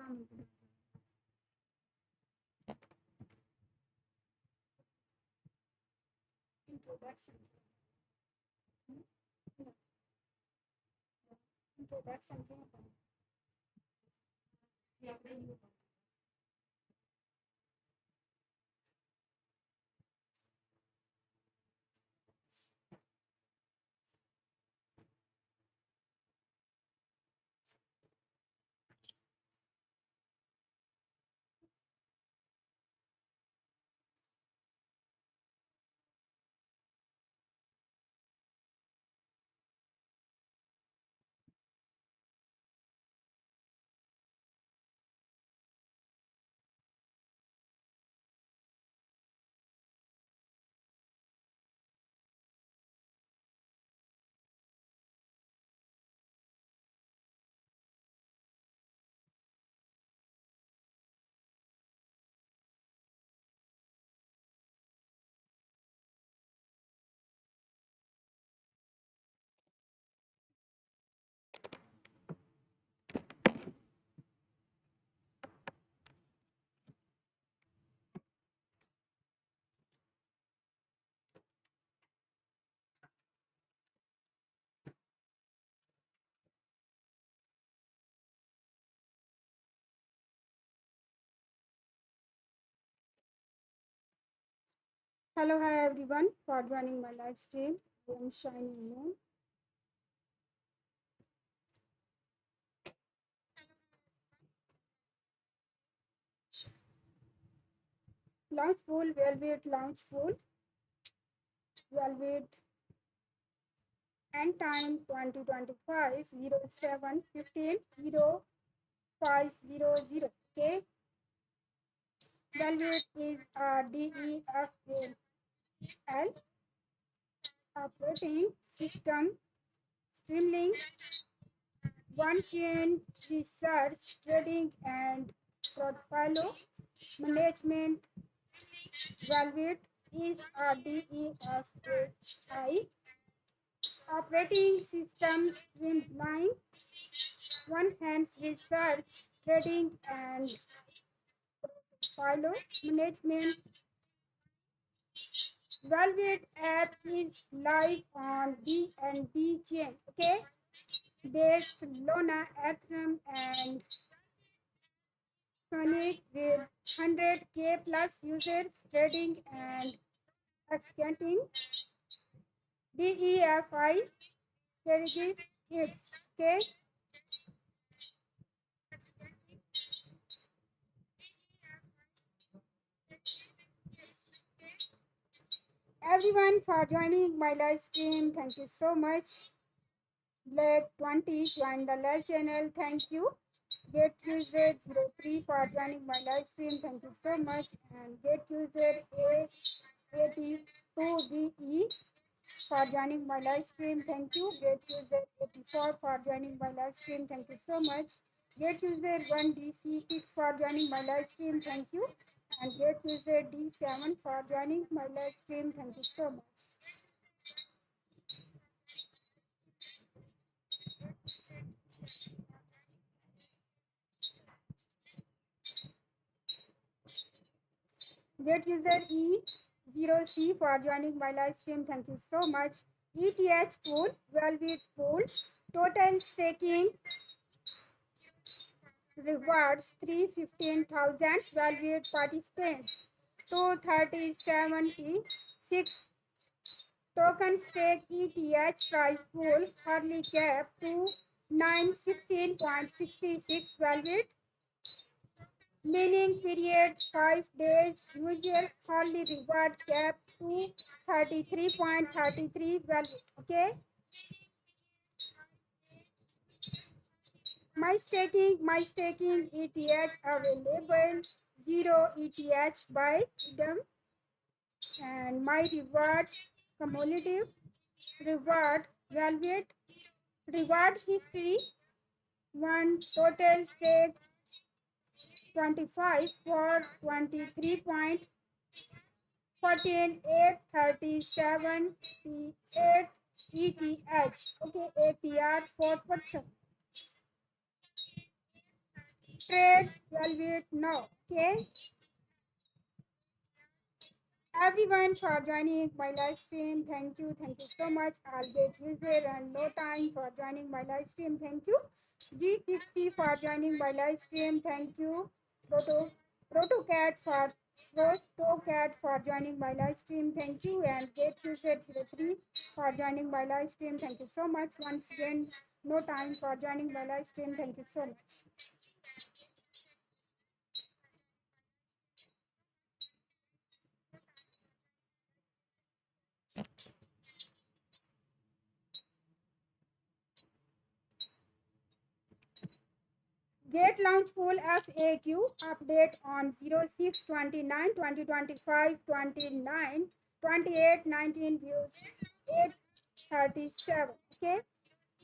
Introduction. Introduction. Hello, hi everyone for joining my live stream. I am Shining Moon. Launch pool, Velvet launch pool, Velvet end time 2025 07 15 0500. Okay, Velvet is a DEFAL operating system streaming one chain research, trading, and portfolio management. Velvet is a DEFAI operating system streamline one hands research, trading, and portfolio management. Velvet app is live on BNB chain. Okay, Barcelona, Ethereum, and Sonic with 100K plus users trading and executing DEFI strategies. It's okay. Everyone for joining my live stream. Thank you so much. Black 20 join the live channel. Thank you. Get user 03 for joining my live stream. Thank you so much. And get user A82BE for joining my live stream. Thank you. Get user 84 for joining my live stream. Thank you so much. Get user 1DC6 for joining my live stream. Thank you. And get user D7 for joining my live stream. Thank you so much. Get user E0C for joining my live stream. Thank you so much. ETH pool, Velvet pool, total staking rewards 315,000 Velvet participants. 23076 token stake ETH price pool, hardly cap to 916.66 Velvet. Meaning period 5 days, usual hourly reward cap to 33.33 value. Okay, my staking ETH available 0 ETH by them, and my reward cumulative reward Velvet reward history 1 total stake 25 for 23.14,837 ETH. Okay, APR 4%. trade velvet now. Okay, everyone for joining my live stream. Thank you so much. I'll get user and no time for joining my live stream. Thank you. G60 for joining my live stream. Thank you. Proto Protocat for joining my live stream. Thank you. And Get User 03 for joining my live stream. Thank you so much. Once again, no time for joining my live stream. Thank you so much. Get launch pool FAQ update on 06/29 2025 29 28 19 views 837. Okay.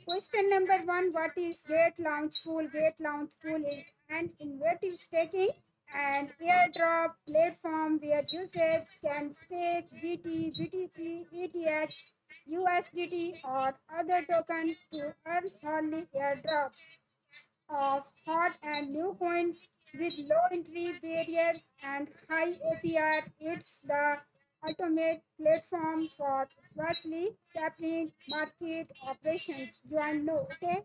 Question number one, what is Gate Launch Pool? Gate Launch Pool is an innovative staking and airdrop platform where users can stake GT, BTC, ETH, USDT, or other tokens to earn early airdrops of hot and new coins with low entry barriers and high APR. It's the ultimate platform for firstly capping market operations. Join now, okay?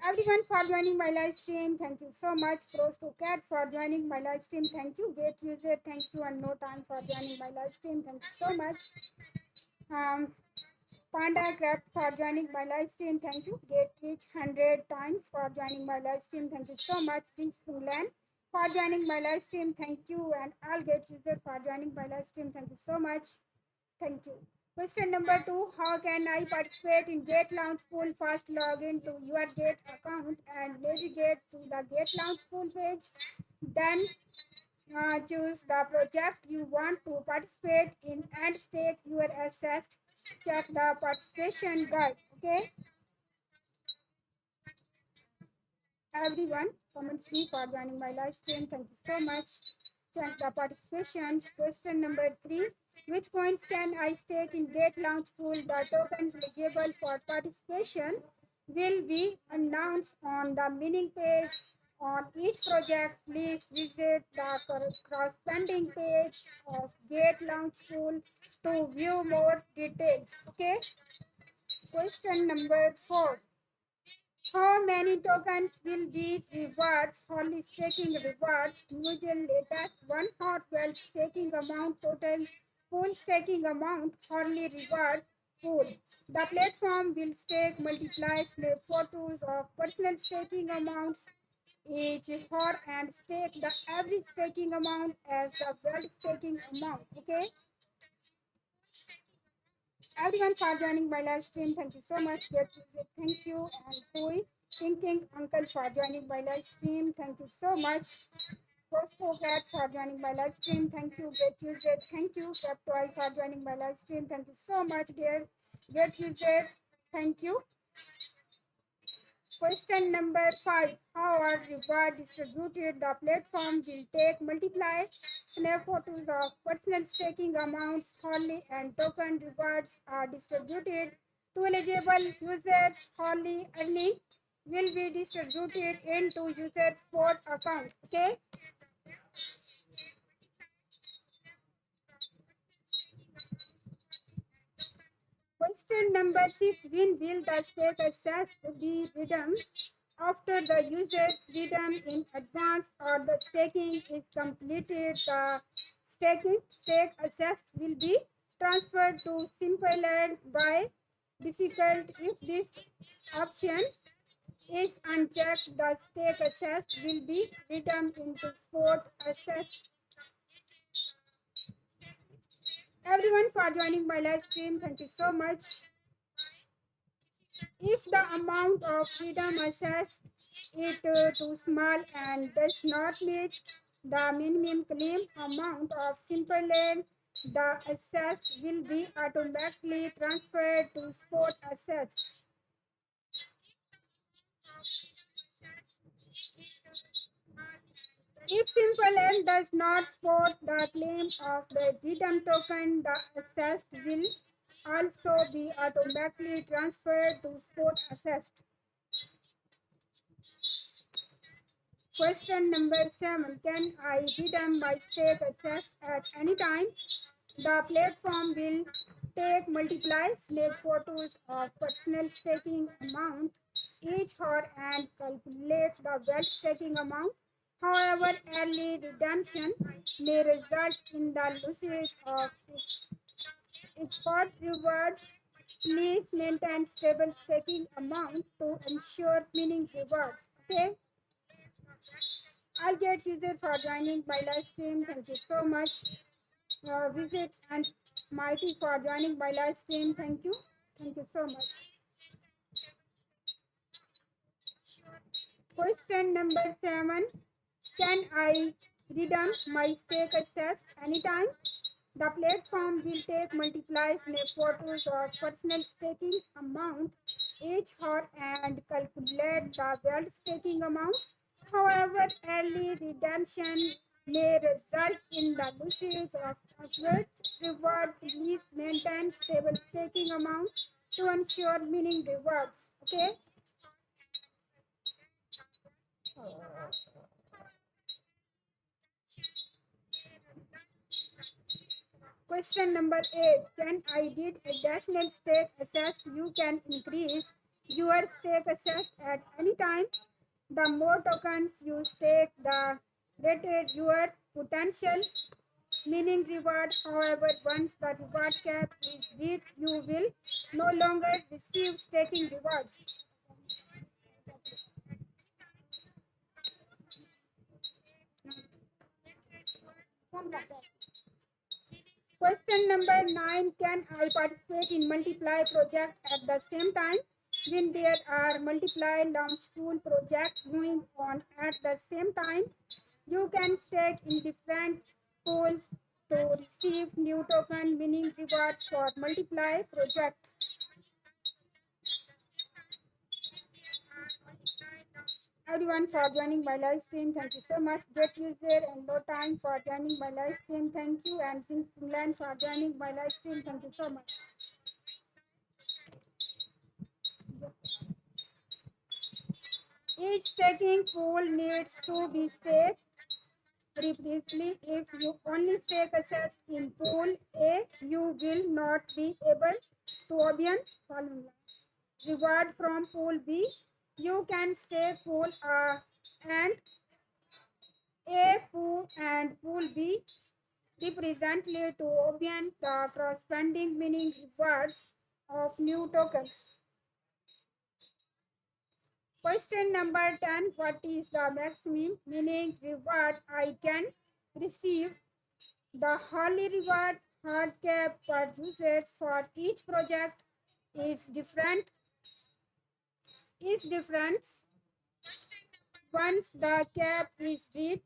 Everyone for joining my live stream. Thank you so much. Pros to Cat for joining my live stream. Thank you. Great user. Thank you. And no time for joining my live stream. Thank you so much. Um, Panda Craft for joining my live stream. Thank you. Get rich 100 times for joining my live stream. Thank you so much. Sing Fulan for joining my live stream. Thank you. And I'll get user for joining my live stream. Thank you so much. Thank you. Question number two, how can I participate in Gate Launch Pool? First, log into your Gate account and navigate to the Gate Launch Pool page. Then choose the project you want to participate in and stake your assets. Check the participation guide. Okay, everyone, comments me for joining my live stream. Thank you so much. Check the participation. Question number three, which coins can I stake in Gate Launch Pool? The tokens eligible for participation will be announced on the meaning page on each project. Please visit the corresponding page of Gate Launch Pool to view more details. Okay. Question number four. How many tokens will be rewards? Only staking rewards. Usually latest one hot well staking amount total pool staking amount only reward pool. The platform will stake multiply snap photos of personal staking amounts each hour and stake the average staking amount as the world staking amount. Okay. Everyone for joining my live stream. Thank you so much. Get music. Thank you. And Toy Thinking Uncle for joining my live stream. Thank you so much. Posto Cat for joining my live stream. Thank you. Get user. Thank you. Captoy for joining my live stream. Thank you so much, dear. Get user. Thank you. Question number five. How are reward distributed? The platform will take multiply snap photos of personal staking amounts wholly and token rewards are distributed to eligible users. Wholly earning will be distributed into user sport account. Okay. Question number six. When will the stake assessed be redeemed? After the users redeem in advance or the staking is completed, the stake assessed will be transferred to simple and by difficult. If this option is unchecked, the stake assessed will be redeemed into sport assessed. Everyone for joining my live stream, thank you so much. If the amount of freedom assessed it too small and does not meet the minimum claim amount of simple land, the assessed will be automatically transferred to sport assessed. If simple land does not support the claim of the freedom token, the assessed will also be automatically transferred to spot assessed. Question number 7. Can I redeem my stake assessed at any time? The platform will take multiply snap photos of personal staking amount each hour and calculate the well staking amount. However, early redemption may result in the losses of equal reward. Please maintain stable staking amount to ensure winning rewards. Okay, I'll get user for joining my live stream. Thank you so much. Visit and Mighty for joining my live stream. Thank you. Thank you so much. Question number 7. Can I redeem my stake assessed anytime? The platform will take multiply snap photos of personal staking amount each hour and calculate the world staking amount. However, early redemption may result in the losses of accurate reward. Please maintain stable staking amount to ensure winning rewards. Okay. Question number 8. Can I did additional stake assessed? You can increase your stake assessed at any time. The more tokens you stake, the greater your potential meaning reward. However, once the reward cap is reached, you will no longer receive staking rewards. Question number 9. Can I participate in multiply project at the same time? When there are multiply launch pool projects going on at the same time, you can stake in different pools to receive new token winning rewards for multiply project. Everyone for joining my live stream. Thank you so much. Get user and no time for joining my live stream. Thank you. And Sing Finland for joining my live stream. Thank you so much. Each staking pool needs to be staked repeatedly. If you only stake assets in pool A, you will not be able to obtain reward from pool B. You can stake pool A and pool B represently to obtain the corresponding winning rewards of new tokens. Question number 10. What is the maximum winning reward I can receive? The hourly reward hard cap per users for each project is different. Once the cap is reached,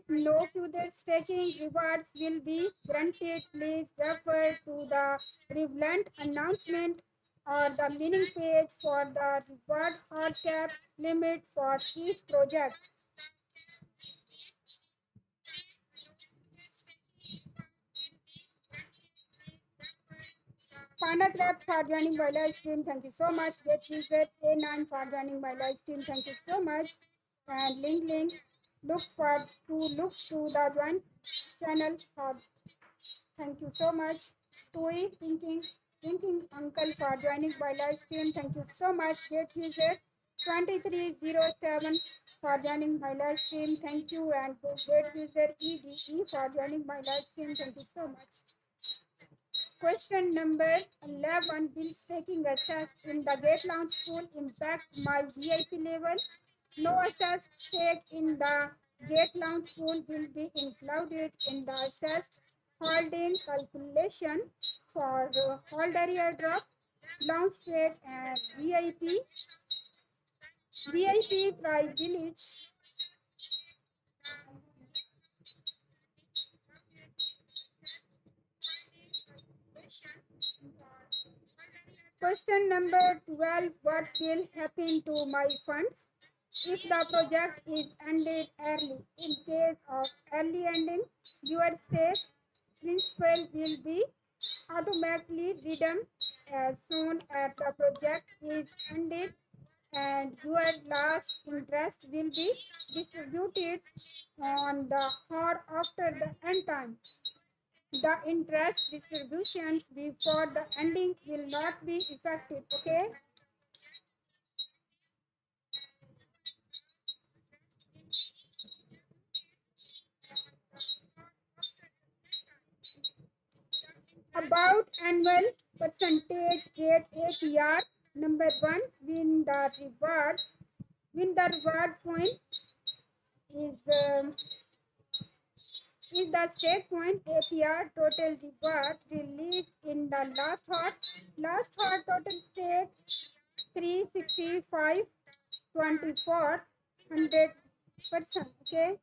no further staking rewards will be granted. Please refer to the relevant announcement or the meaning page for the reward hard cap limit for each project. Pandacraft for joining my live stream. Thank you so much. Get user A9 for joining my live stream. Thank you so much. And link looks to the join channel for. Thank you so much. Toy thinking uncle for joining my live stream. Thank you so much. Get user 2307 for joining my live stream. Thank you. And get user EDE for joining my live stream. Thank you so much. Question number 11. Will staking assets in the gate launch pool impact my VIP level? No assessed stake in the gate launch pool will be included in the assessed holding calculation for holder airdrop, launchpad, and VIP privilege. Question number 12. What will happen to my funds if the project is ended early? In case of early ending, your stake principal will be automatically redeem as soon as the project is ended, and your last interest will be distributed on the hour after the end time. The interest distributions before the ending will not be effective. Okay. About annual percentage rate APR. Number one, win the reward point is the stake point APR total reward released in the last hot. Last hot total stake 365 24 100%. Okay.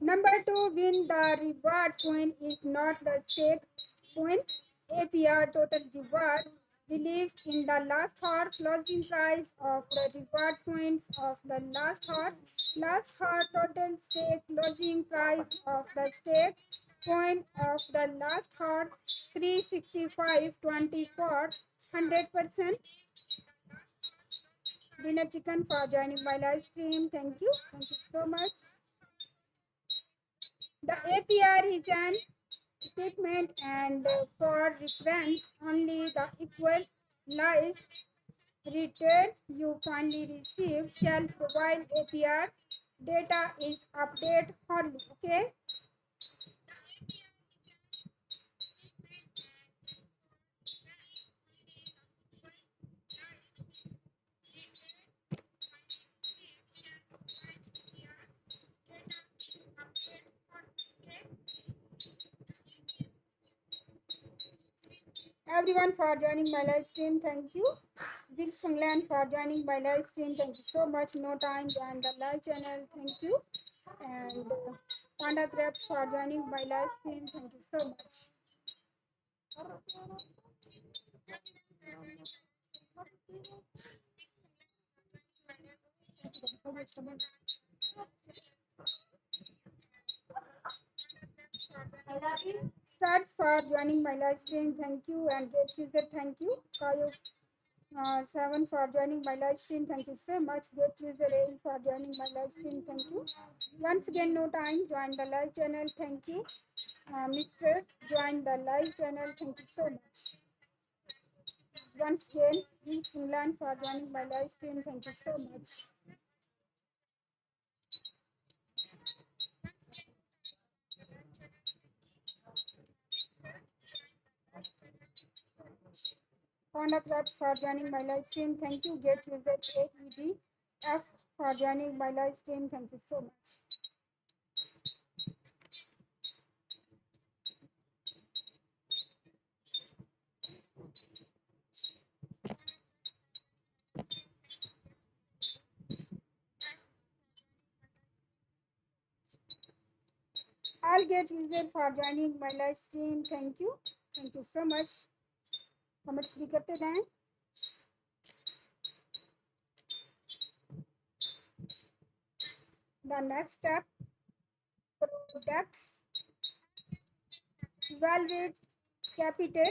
Number two, win the reward point is not the stake point. APR total reward released in the last hour, closing price of the reward points of the last hour, total stake, closing price of the stake point of the last hour, 365 24 100%. Dinner chicken for joining my live stream. Thank you. Thank you so much. The APR is an statement, and for reference, only the equalized return you finally receive shall provide APR. Data is updated only. Okay. Everyone for joining my live stream. Thank you. Big Sungland for joining my live stream. Thank you so much. No time join the live channel. Thank you. And Panda Crab for joining my live stream. Thank you so much. Start for joining my live stream. Thank you. And Great User. Thank you. Kayo 7 for joining my live stream. Thank you so much. Great User 8 for joining my live stream. Thank you. Once again, no time. Join the live channel. Thank you. Mr. Join the live channel. Thank you so much. Once again, G. Finland for joining my live stream. Thank you so much. Panda Club for joining my live stream. Thank you. Get user AEDF for joining my live stream. Thank you so much. I'll get user for joining my live stream. Thank you. Thank you so much. Comments भी करते रहें. The next step, products, evaluate capital,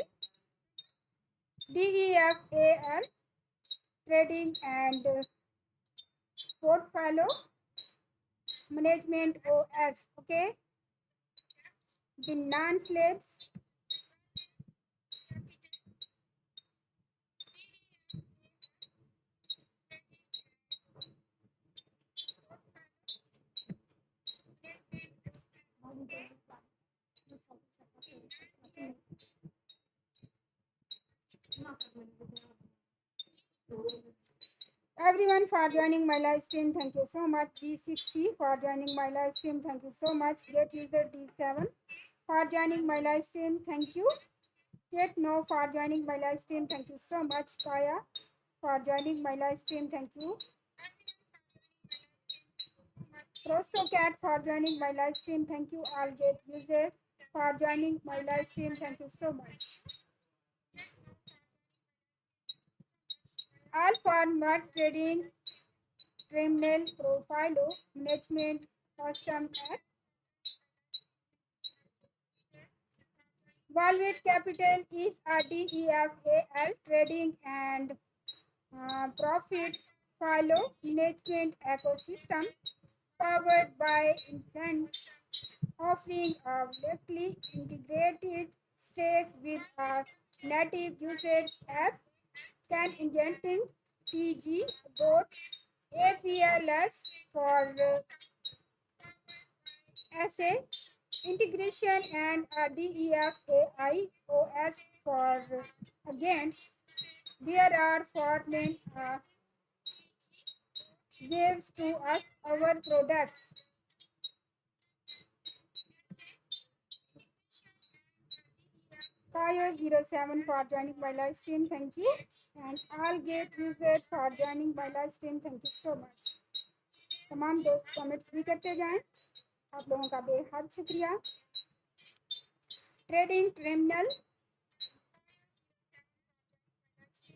DEFAL, trading and portfolio management OS. Okay. The non-slaves, everyone for joining my live stream. Thank you so much. G6C for joining my live stream. Thank you so much. Get user D7 for joining my live stream. Thank you. Get no for joining my live stream. Thank you so much. Kaya for joining my live stream. Thank you. Prostocat for joining my live stream. Thank you, all Get user for joining my live stream. Thank you so much. All for mud trading, terminal profile management custom app. Valvet Capital is a DEFAL trading and profit follow management ecosystem powered by intent, offering a directly integrated stake with a native users app can indenting TG both APLS for SA integration and a DEFAI OS for against. There are four main waves to us our products. Kayo07 for joining my live stream, thank you. And all Get users for joining my live stream, thank you so much. तमाम दोस्त comments भी करते जाएं, आप लोगों का बेहद शुक्रिया. Trading terminal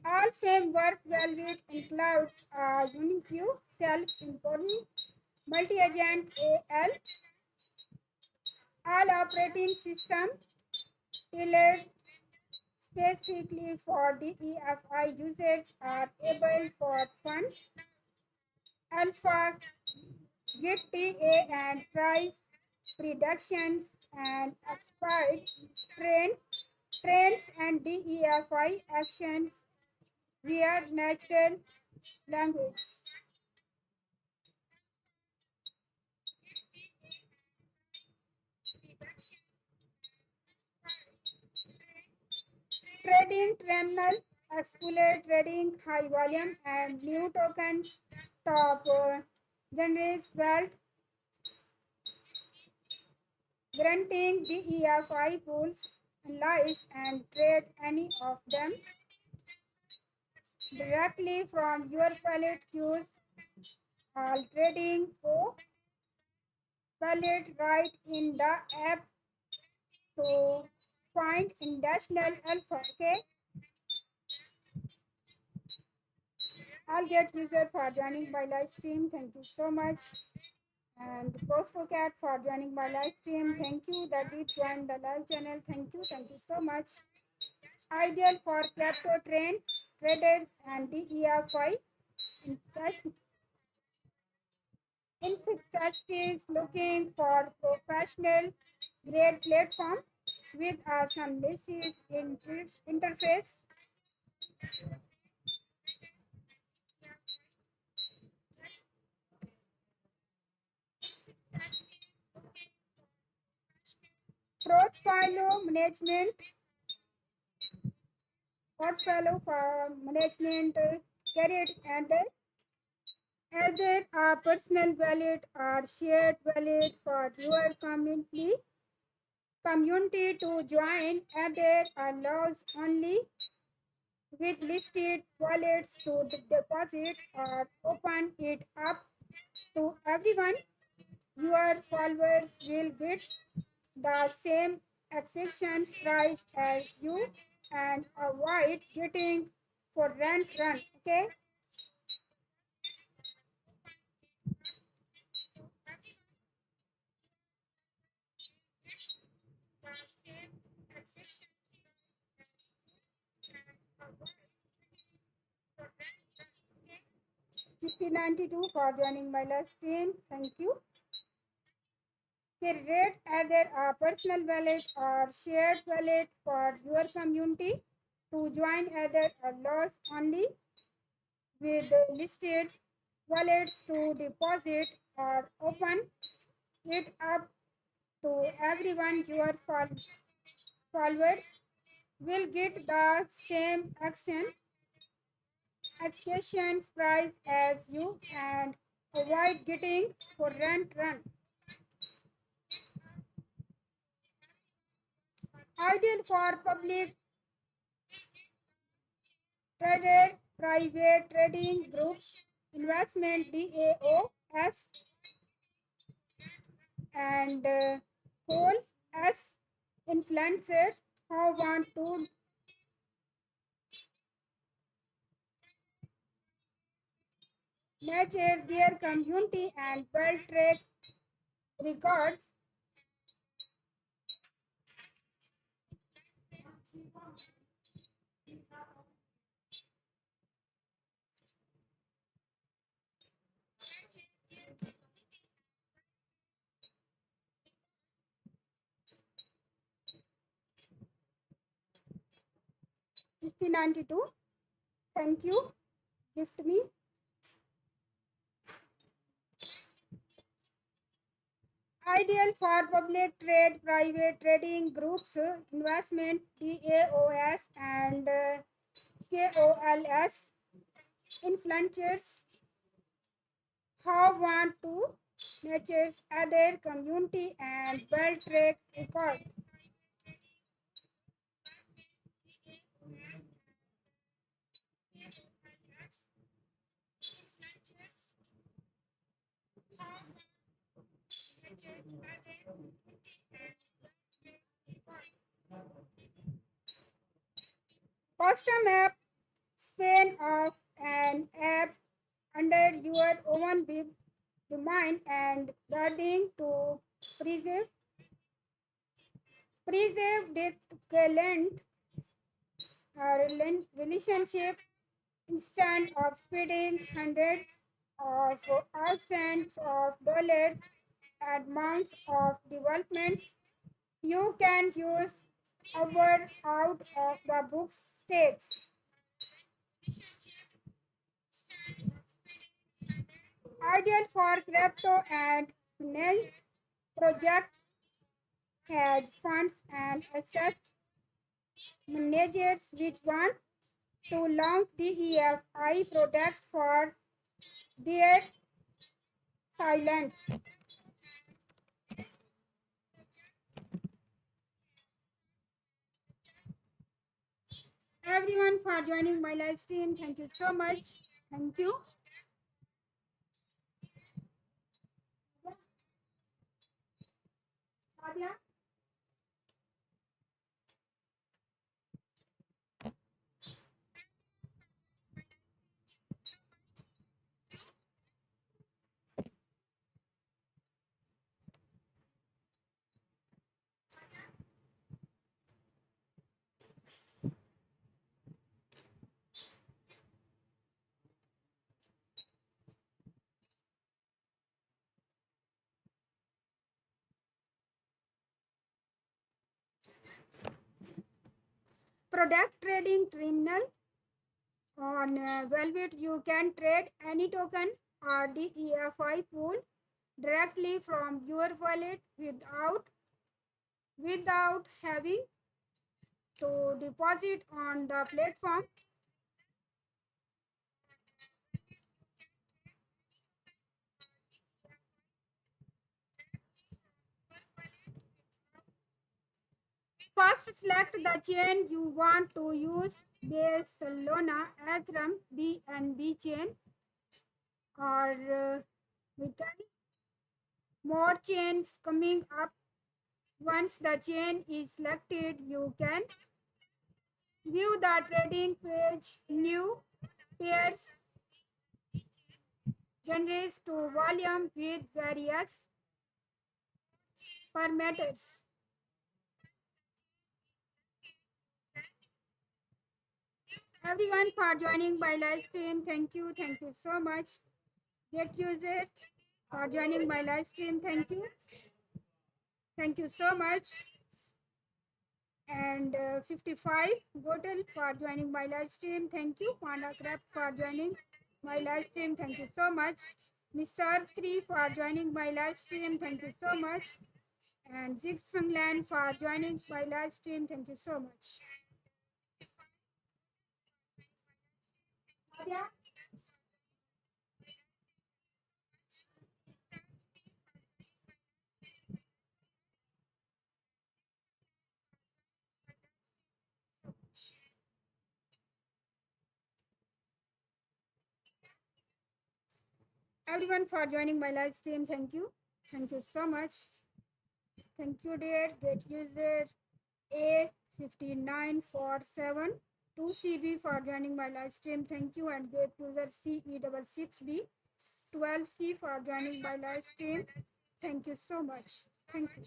all framework valued includes a unique self-important multi-agent AL all operating system tailored specifically for DEFI users are able for fun, alpha, get TA and price predictions and expert trends and DEFI actions via natural language. Trading terminal, exfoliate trading, high volume and new tokens, top generates wealth, granting DEFI pools, lies and trade any of them directly from your wallet queues. All trading go wallet right in the app to find international alpha. Okay. I'll get user for joining my live stream. Thank you so much. And Postocat for joining my live stream. Thank you that did join the live channel. Thank you so much. Ideal for crypto traders and DEFI enthusiasts looking for professional grade platform with a seamless interface. Portfolio for management carried and either a personal wallet or shared wallet for your community to join. Either allows only with listed wallets to deposit or open it up to everyone. Your followers will get the same acceptance price as you and avoid getting for run. Okay. Chippy92 for joining my live stream. Thank you. Create either a personal wallet or shared wallet for your community to join either a loss only with listed wallets to deposit or open it up to everyone. Your followers will get the same acceptance price as you and avoid getting for run. Ideal for public traded private trading groups, investment DAOs, and Cole as influencers who want to nurture their community and build track records. 6092. Thank you. Gift me. Ideal for public trade, private trading groups, investment, DAOS, and KOLS, influencers who want to nurture other community and build track record. Custom app, spin off an app under your own domain and branding to preserve the talent relationship instead of spending hundreds of thousands of dollars at months of development. You can use our out of the book stakes. Ideal for crypto and finance project hedge funds and asset managers which want to launch DEFI products for their silence. Everyone for joining my live stream. Thank you so much. Thank you. Product trading terminal on Velvet. You can trade any token or DEFI pool directly from your wallet without having to deposit on the platform. First, select the chain you want to use: Base, Solana, Ethereum, BNB chain, or Vitalik. More chains coming up. Once the chain is selected, you can view the trading page. New pairs generates to volume with various parameters. Everyone for joining my live stream. Thank you. Thank you so much. Get user for joining my live stream. Thank you. Thank you so much. And 55 Gotel for joining my live stream. Thank you. Panda Craft for joining my live stream. Thank you so much. Mr. 3 for joining my live stream. Thank you so much. And Zix Finland for joining my live stream. Thank you so much. Everyone for joining my live stream. Thank you. Thank you so much. Thank you, dear. Get user A5947 2CB for joining my live stream. Thank you. And get user CE66B 12C for joining my live stream. Thank you so much. Thank you.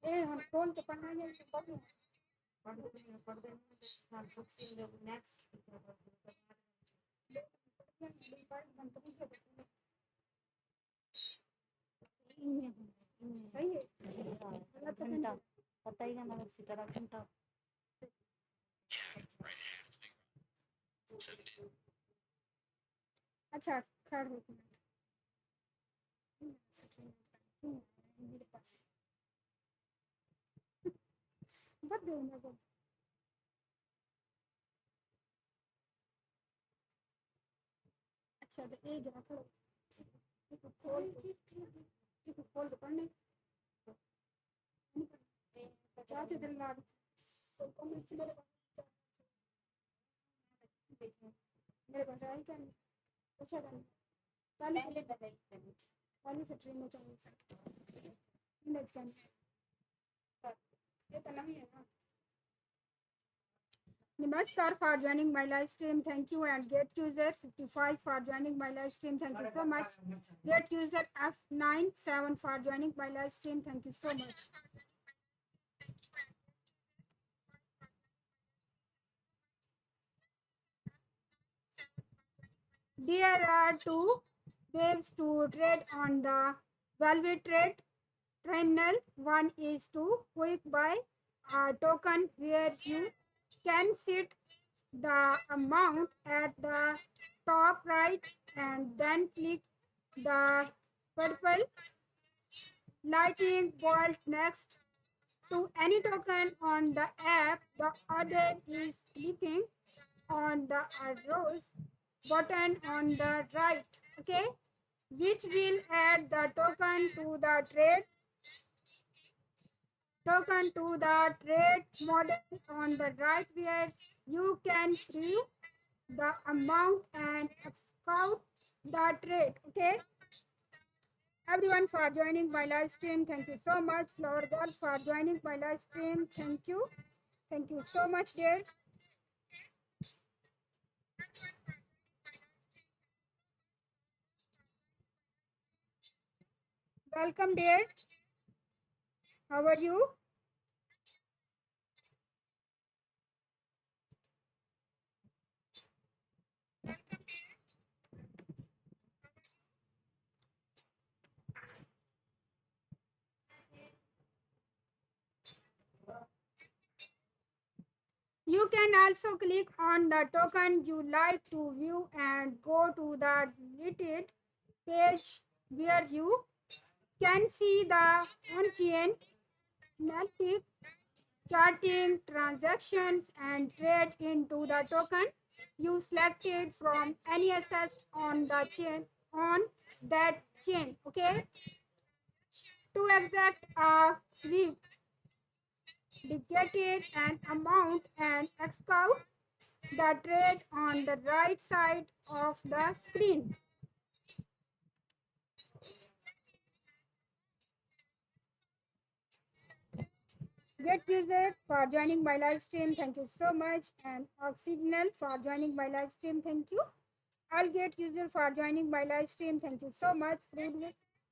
हम कौन तो पढ़ना है सही है घंटा पता ही ना सितारा घंटा अच्छा खड़ हो मेरे पास बद दो मेरे को अच्छा तो ये जरा खड़ो खोल दो पढ़ने चाचे दिल लाग मेरे पास आई क्या नहीं अच्छा करना पहले पहले से ट्रेन में चाहिए इमेज करना ये तो नहीं है ना Namaskar for joining my live stream. Thank you. And get user 55 for joining my live stream. Thank you so much. Get user F97 for joining my live stream. Thank you so much. There are two waves to trade on the Velvet trade terminal. One is to quick buy a token where you can set the amount at the top right and then click the purple lightning bolt next to any token on the app. The other is clicking on the arrows button on the right, okay, which will add the token to the trade model on the right, where you can preview the amount and execute the trade. Okay, everyone for joining my live stream. Thank you so much. Flower girl for joining my live stream. Thank you. Thank you so much, dear. Welcome, dear. How are you? You can also click on the token you like to view and go to the deleted page where you can see the on-chain analytic charting transactions and trade into the token you selected from any asset on the chain on that chain. Okay, to exact a sweep dictated an amount and execute the trade on the right side of the screen. Get user for joining my live stream. Thank you so much. And Oxygenal for joining my live stream. Thank you. I'll get user for joining my live stream. Thank you so much. Fruit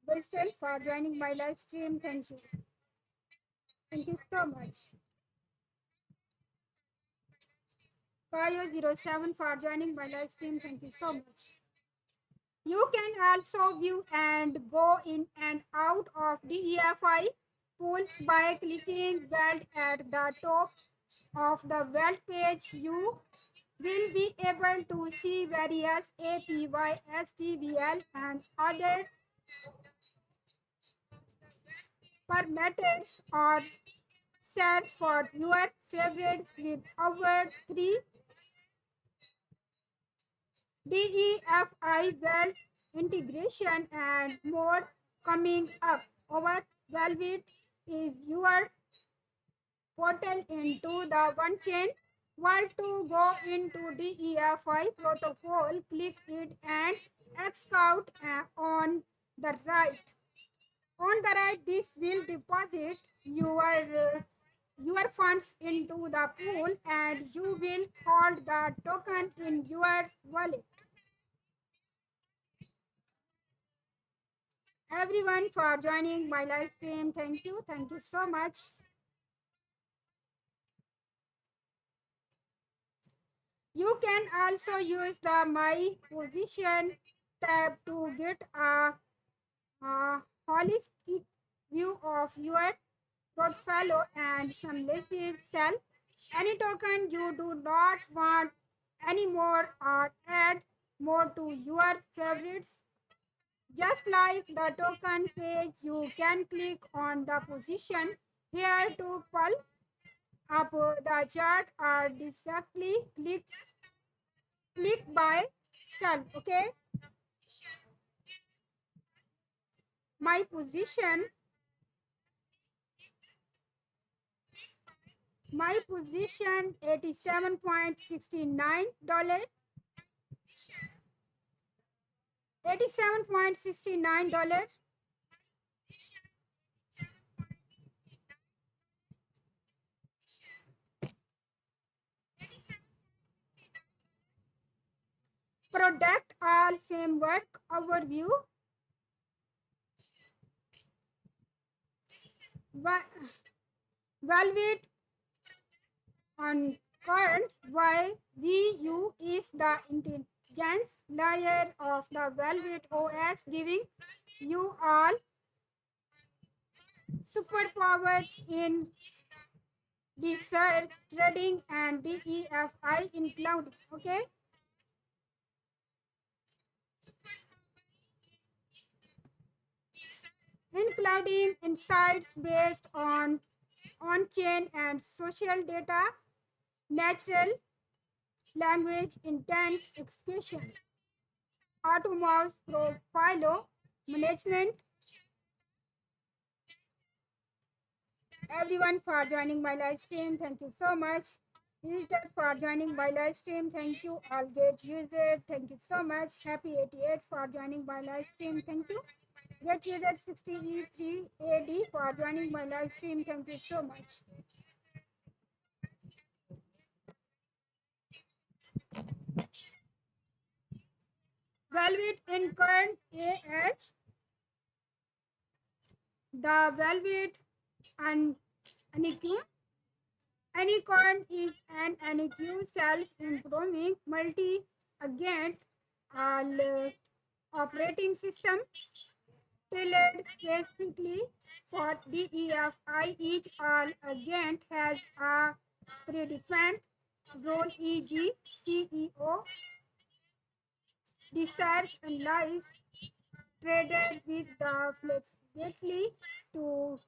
Bristol for joining my live stream. Thank you. Thank you so much. Kayo07 for joining my live stream. Thank you so much. You can also view and go in and out of DEFI pools by clicking Weld at the top of the Weld page. You will be able to see various APY, STVL, and other parameters or search for your favorites with over 3 DEFI Weld integration and more coming up. Our Velvet is your portal into the one chain. Want to go into the EFI protocol, click it and X out on the right. On the right, this will deposit your funds into the pool and you will hold the token in your wallet. Everyone for joining my live stream. Thank you. Thank you so much. You can also use the My Position tab to get a holistic view of your portfolio and some lazy sell any token you do not want anymore or add more to your favorites. Just like the token page, you can click on the position here to pull up the chart or directly click by sell. Okay, my position, my position $87.69. $87.69. Product all framework overview. Velvet on current YVU is the intelligence layer of the Velvet OS, giving you all superpowers in research, trading, and DEFI in cloud. Okay, including insights based on-chain and social data, natural language intent execution, autonomous profile management. Everyone for joining my live stream. Thank you so much. Visitor for joining my live stream. Thank you. All get user. Thank you so much. Happy 88 for joining my live stream. Thank you. Get user 63 AD for joining my live stream. Thank you so much. Velvet in current AH. The Velvet and Anicu. Anycorn is an NQ self-improving multi-agent operating system tailored specifically for DEFI. Each all agent has a predefined role, e.g., CEO, research analyze, trader with the flexibility to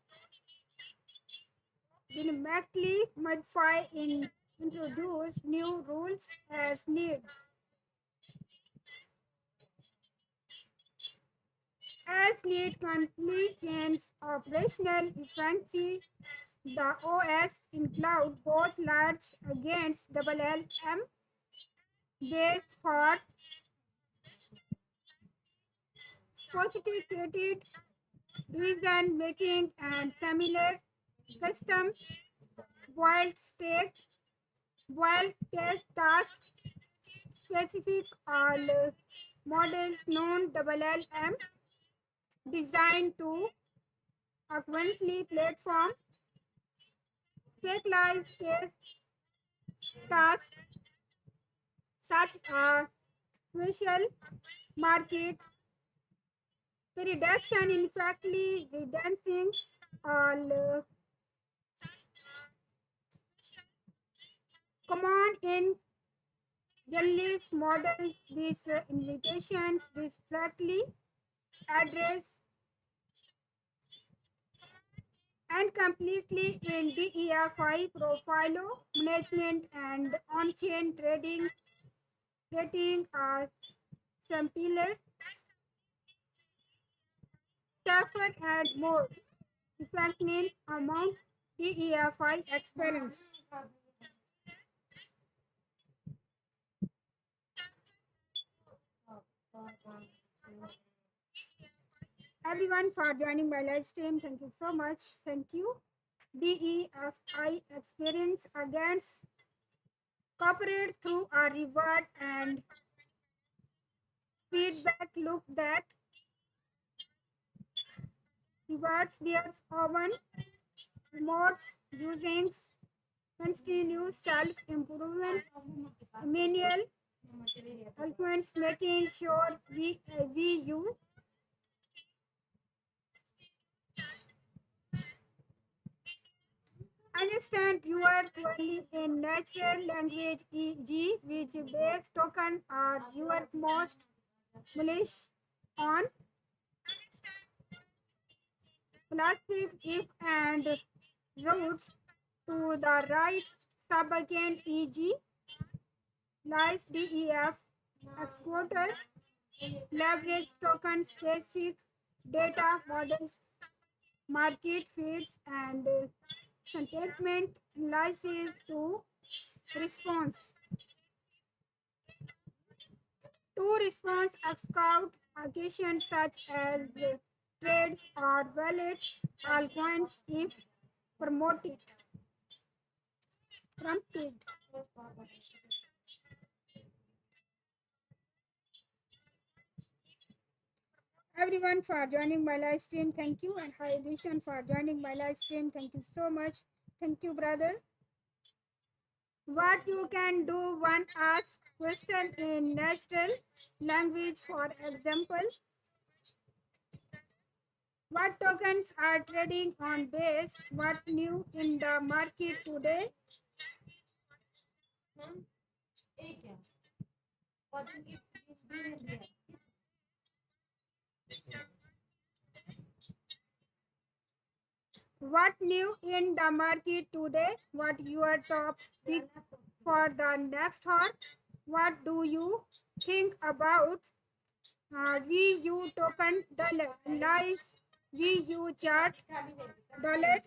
dynamically modify and introduce new rules as needed. As need complete change operational efficiency, the OS include both large against LLM based for sophisticated decision making and similar custom wild task specific all models known LLM designed to augment platform specialized tasks such as special market prediction, in fact, reducing all command in journalist models. These invitations directly address and completely in DEFI profile management and on-chain trading are simpler, safer, and more effective amount DEFI experience. Everyone for joining my live stream. Thank you so much. Thank you. DEFI experience against cooperate through a reward and feedback loop that rewards their own modes using continuous self-improvement manual eloquence making sure we you understand your only in natural language e.g. which base token are your most bullish on plastic if and routes to the right subagent e.g. lies DEF exporter leverage token specific data models market feeds and sentiment analysis to response response scout occasions such as trades or wallet altcoins if promoted prompted. Everyone for joining my live stream, thank you, and hi Vision for joining my live stream, thank you so much. Thank you, brother. What you can do one ask question in natural language, for example, what tokens are trading on base? What new in the market today? What new in the market today? What your top pick for the next hour? What do you think about VU token dollar? Lies VU chart dollar?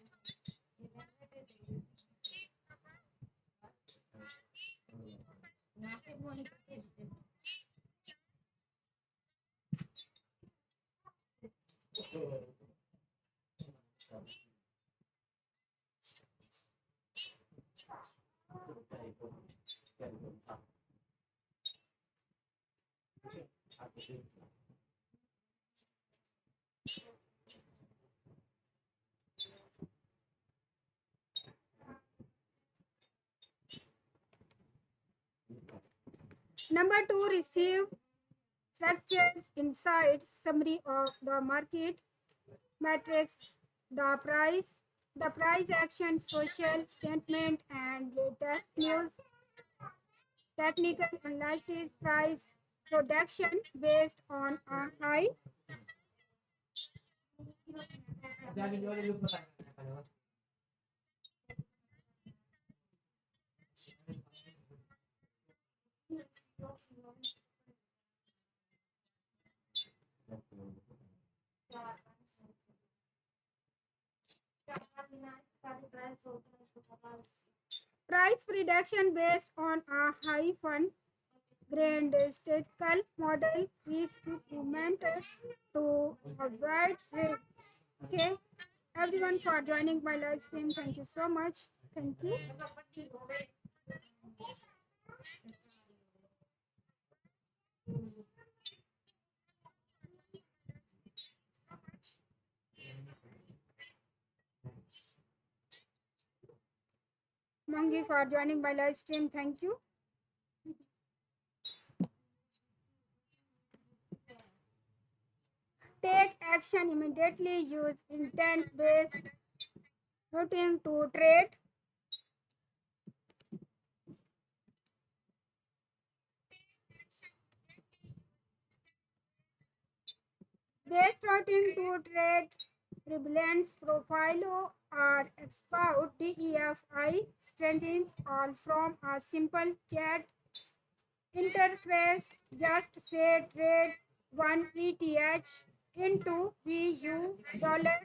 Number two, receive structures, insights, summary of the market metrics, the price action, social statement, and latest news, technical analysis, price production based on a high price prediction based on a high fund grand statistical model is implemented to avoid risks. Okay, everyone for joining my live stream. Thank you so much. Thank you. Mangi for joining my live stream. Thank you. Take action immediately. Use intent-based routing to trade. Based routing to trade relevance profile or export DEFI strengthens all from a simple chat interface. Just say trade 1 ETH into VU dollar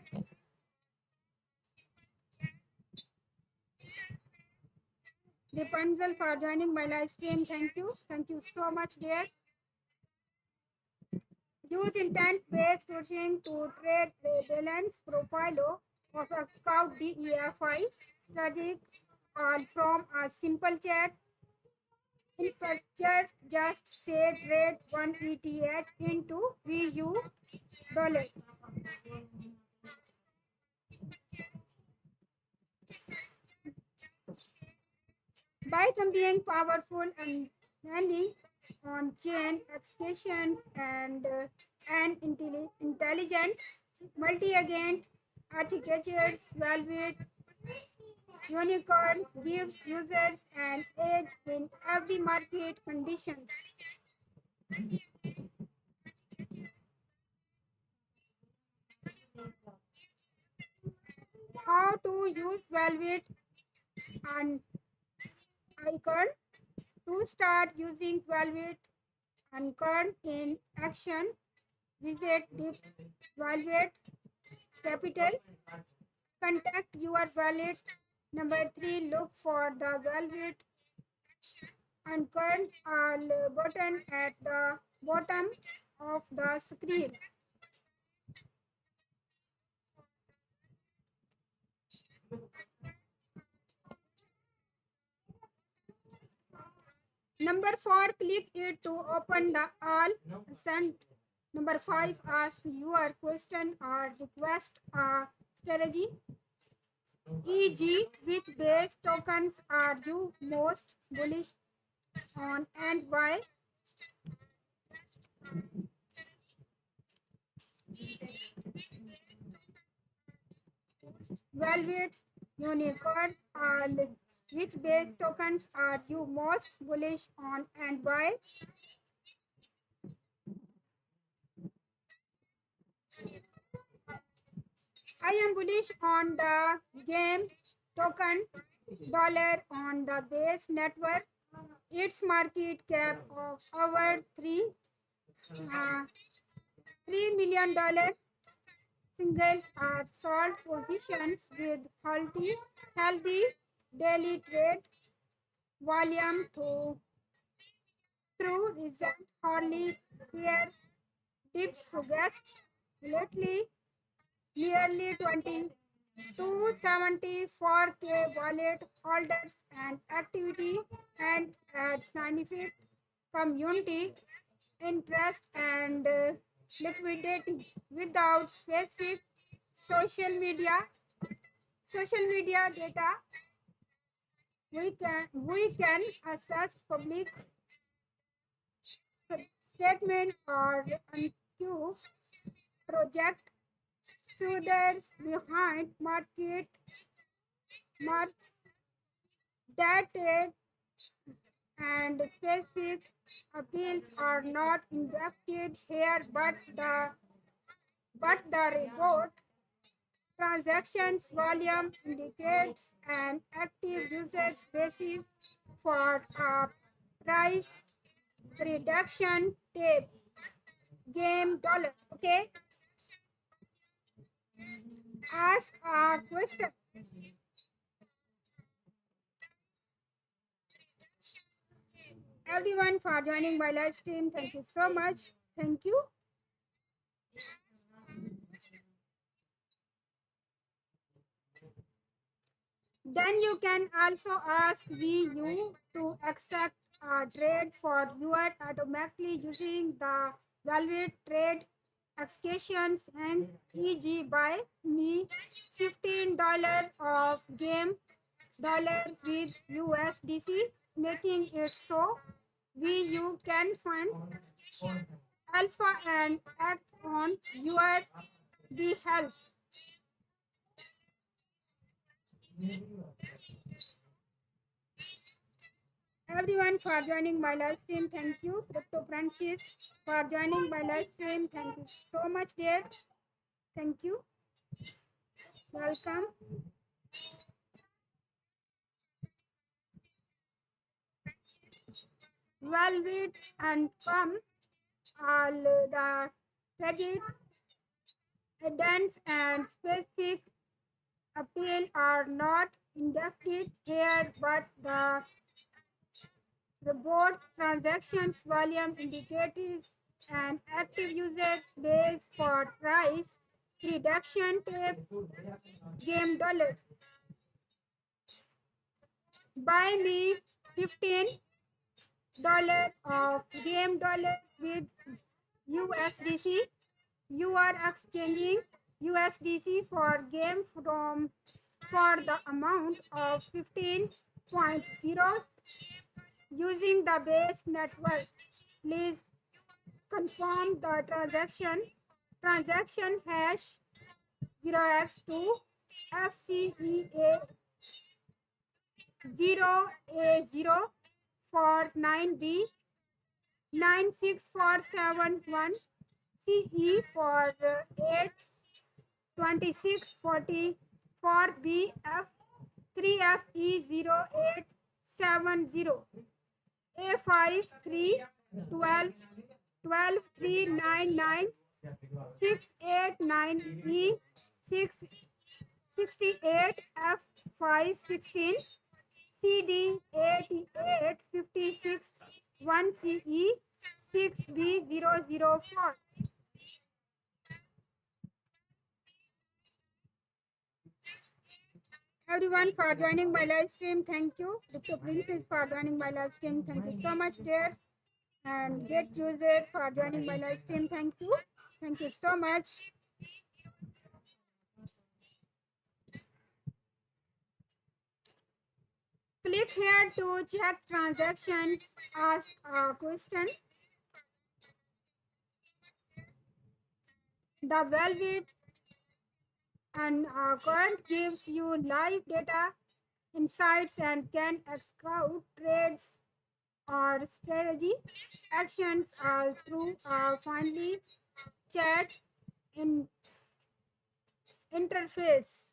Rapunzel for joining my live stream. Thank you. Thank you so much, dear. Use intent-based coaching to trade the balance profile of a Scout DEFI study from a simple chat. Infrastructure just say trade 1 ETH into VU dollar. By combining powerful and many on-chain executions and intelligent multi-agent architectures, Velvet Unicorn gives users an edge in every market conditions. How to use Velvet and Icon to start using Velvet and Icon in action. Visit the Velvet Capital. Contact your wallet. Number 3, look for the Velvet and Icon button at the bottom of the screen. Number 4, click it to open the all sent. Number 5, ask your question or request a strategy. E.g., which base tokens are you most bullish on and why? Velvet, Unicorn, which base tokens are you most bullish on and why? I am bullish on the game token dollar on the base network. Its market cap of over uh, $3 million. Singles are sold positions with healthy daily trade volume through recent Harley peers dips suggest lately nearly 274K wallet holders and activity and at scientific community interest and liquidity without specific social media social media data we can assess public statement or unqueue project furthers behind mark that and specific appeals are not inducted here but the report transactions volume indicates an active user basis for a price reduction tape game dollar. Okay, ask a question. Everyone for joining my live stream. Thank you so much. Thank you. Then you can also ask VU to accept a trade for your automatically using the Velvet trade executions and e.g. buy me $15 of game dollar with USDC, making it so VU can fund alpha and act on your behalf. Everyone for joining my live stream. Thank you. Crypto Francis for joining my live stream. Thank you so much, dear. Thank you. Welcome. Velvet and come all the credit, dance and specific appeal are not inducted here, but the reports transactions volume indicators and active users days for price reduction tape game dollar. Buy me $15 of game dollar with USDC. You are exchanging USDC for game from for the amount of 15.0 using the base network. Please confirm the transaction hash 0x2 FCEA 0A0 for 9B 96471 CE for 82640 for BF 3FE0870 A53 12 399 689E 668 F516 CD 8856 1CE 6B004. Everyone for joining my live stream. Thank you. Dr. Princess for joining my live stream. Thank you so much, dear. And Get User for joining my live stream. Thank you. Thank you so much. Click here to check transactions. Ask a question. The Velvet and current gives you live data, insights, and can scout trades or strategy actions all through a friendly chat in interface.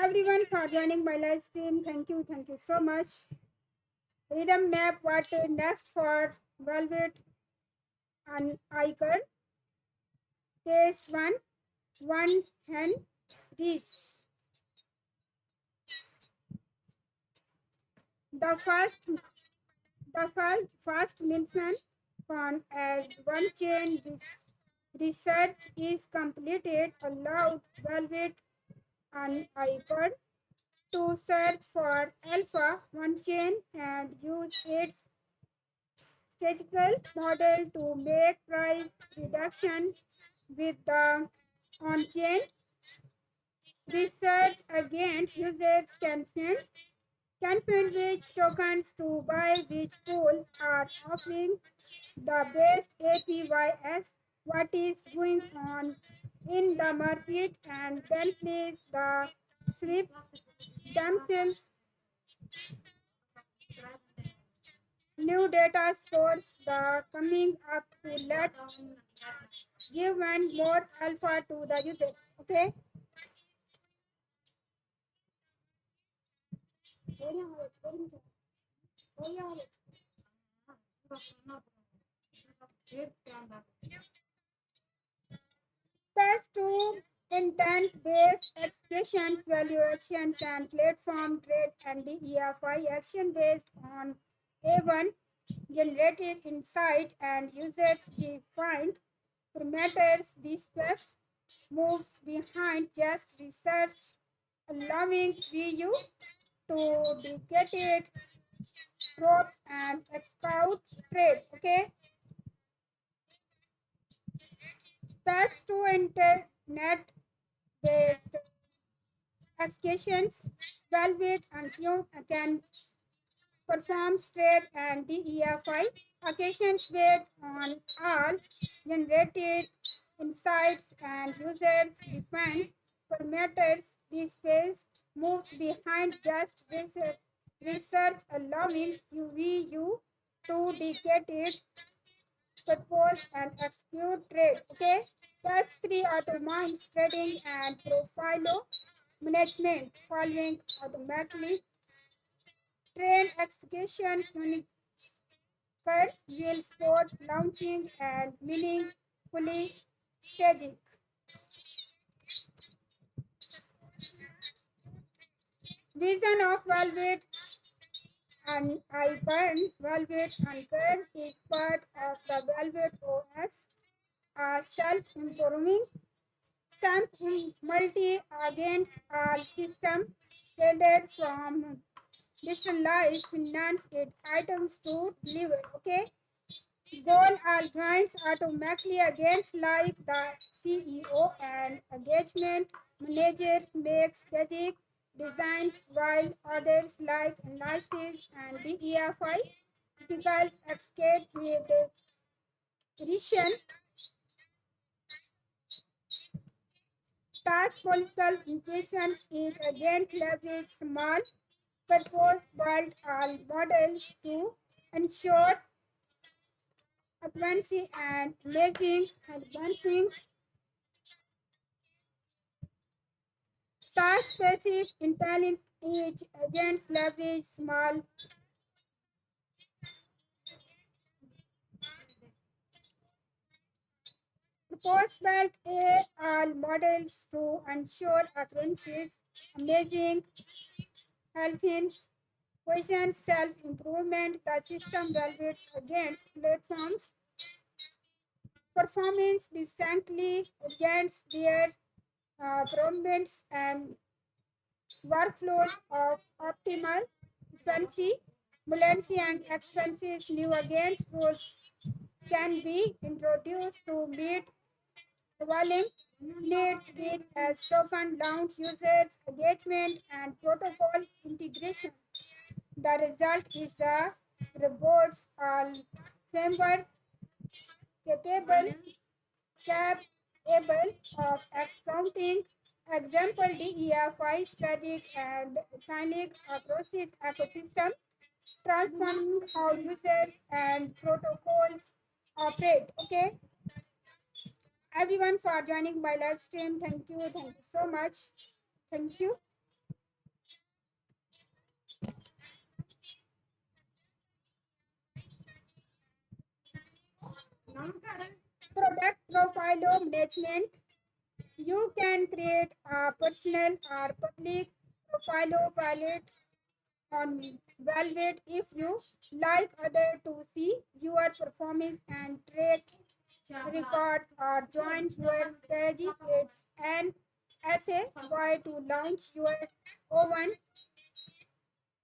Everyone for joining my live stream. Thank you so much. Rhythm map what next for Velvet and icon. Phase 1, 1 hand reach. The first mention on as one chain research is completed allowed Velvet and icon to search for alpha one chain and use its statistical model to make price reduction with the on-chain research. Again, users can find which tokens to buy, which pools are offering the best APYs, what is going on in the market, and then place the slips themselves. New data scores the coming up to let give one more alpha to the users. Okay. Phase 2 intent-based expressions, valuations, and platform trade and DEFI action based on A1 generated insight and users defined parameters. This step moves behind just research, allowing VU to dedicate props and scout trade. Okay, that's to internet based executions. Velvet and Q can perform trade and DEFI occasions based on all generated insights and users defined parameters. This phase moves behind just research allowing UVU to dedicate propose and execute trade. Okay, that's 3 automate trading and profile management following automatically Train execution unique will support launching and meaningfully staging. Vision of Velvet and Icon Velvet and Kern is part of the Velvet OS, a self-improving multi-agents all system built from digitalized finance it items to deliver. Okay, goal aligns automatically against like the CEO and engagement manager makes strategic designs while others like analysis and DEFI criticals escape with the vision task political implications is again leverage small purpose built all models to ensure advancing task-specific intelligence each agents leverage small purpose-built AI models to ensure accuracy, amazing health question self-improvement. The system evaluates against platforms performance distinctly against their performance and workflows of optimal efficiency, buoyancy, and expenses. New against rules can be introduced to meet evolving needs such as token launch users engagement and protocol integration. The result is a robots all framework capable capable of accounting example DEFI static and dynamic process ecosystem transforming how users and protocols operate. Okay, everyone for joining my live stream. Thank you so much. Thank you. Product profile management. You can create a personal or public profile valid on Velvet if you like other to see your performance and track record or join your strategy. It's an essay why to launch your own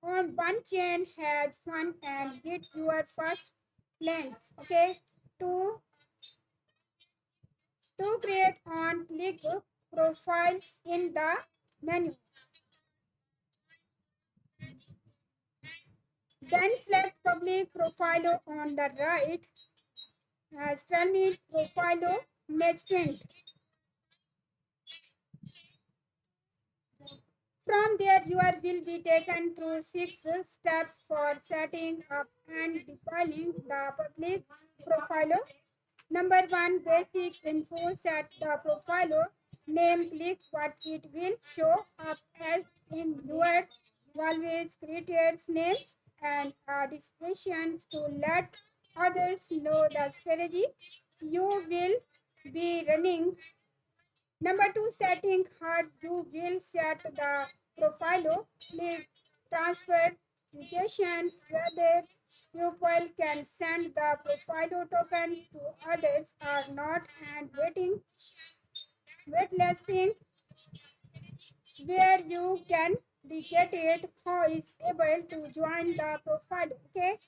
on one chain, had fun and get your first plans. Okay, to create on click profiles in the menu. Then select public profile on the right. Standard profile management. From there, you will be taken through 6 steps for setting up and defining the public profile. Number one, basic info set the profile name, click what it will show up as in your always creator's name and descriptions to let others know the strategy you will be running. Number two, setting hard. You will set the profile, click transfer locations whether people can send the profile tokens to others or not and wait listing where you can dictate who is able to join the profile. Okay.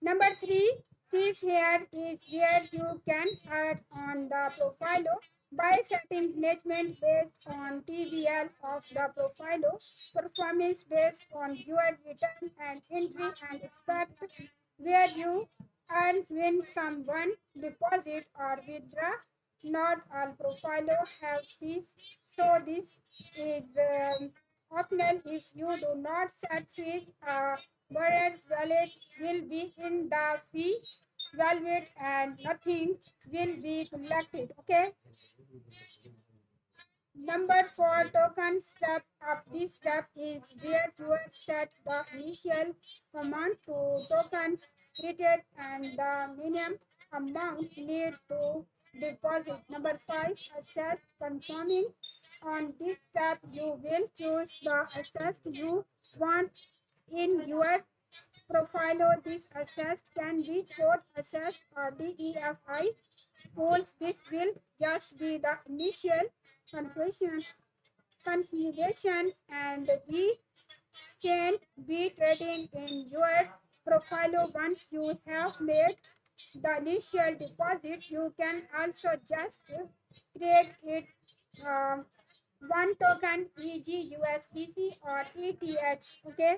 Number three, fees here is where you can add on the profile by setting engagement based on TVL of the profile, performance based on your return and entry and expect where you earn when someone deposit or withdraw. Not all profile have fees, so this is optional if you do not set fees. Borrowed wallet will be in the fee wallet and nothing will be collected. Okay. Number 4 token step up. This step is where you set the initial amount to tokens created and the minimum amount need to deposit. Number 5 assess confirming. On this step you will choose the assess you want in your profile. This assessed can be sport assessed or DEFI polls. This will just be the initial configuration configurations and the chain be trading in your profile. Once you have made the initial deposit, you can also just create it um, one token, e.g. USDC or ETH. Okay.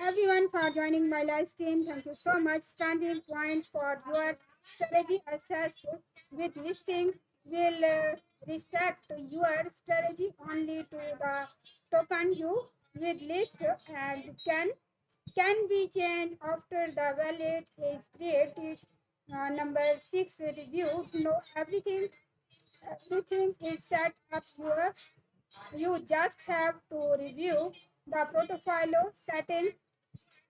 Everyone for joining my live stream. Thank you so much. Standing point for your strategy assessed with listing will restrict your strategy only to the token you with list and can be changed after the wallet is created. Number 6 review. Know everything is set up here. You just have to review the portfolio setting.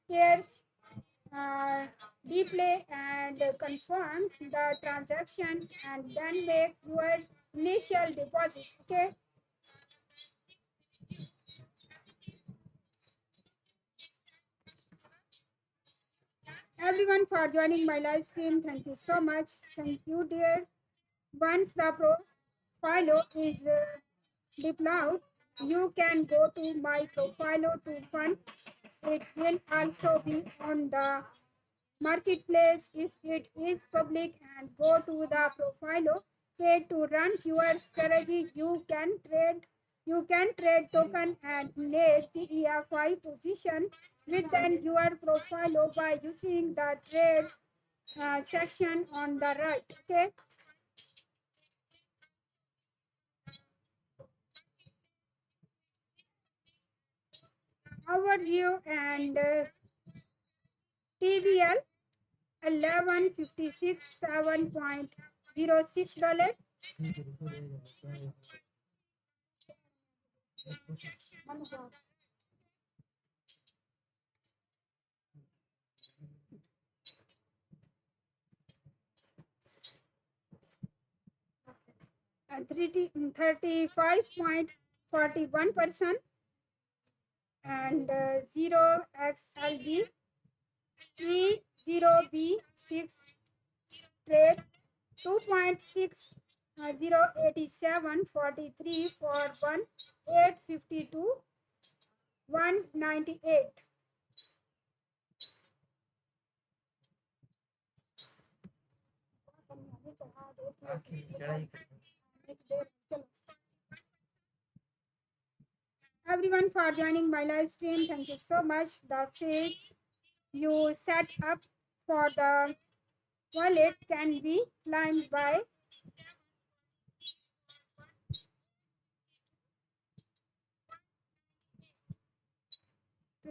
Here's uh, replay and confirm the transactions and then make your initial deposit. Okay. Everyone for joining my live stream. Thank you so much. Thank you, dear. Once the profile is deployed, you can go to my profile to fund. It will also be on the marketplace if it is public, and go to the profile page to run your strategy. You can trade token and make the EFI position within your profile by using the trade section on the right. Okay. Overview and TVL 1156 $7.06. 35.41% and 0XLB E0B6 trade 2.6 087.43 for 1 852 198. Everyone for joining my live stream. Thank you so much. The fees you set up for the wallet can be climbed by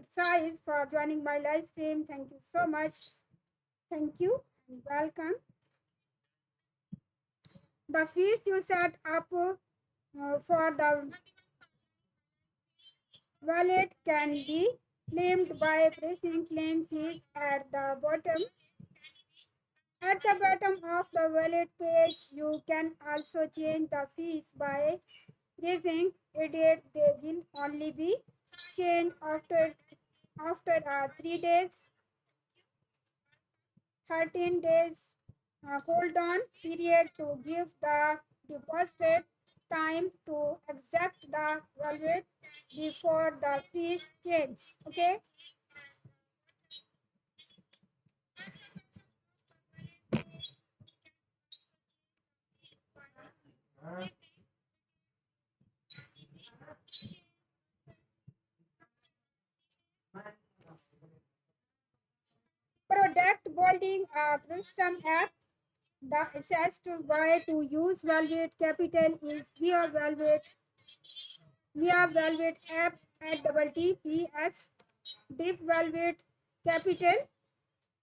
size for joining my live stream. Thank you so much. Thank you and welcome. The fees you set up for the wallet can be claimed by pressing claim fees at the bottom. At the bottom of the wallet page, you can also change the fees by pressing edit. They will only be changed after 3 days, 13 days hold on period to give the deposit time to exact the wallet before the fees change. Okay. Product building a custom app. The assessed way to use Velvet Capital is via Velvet app at WTPS Deep Velvet Capital.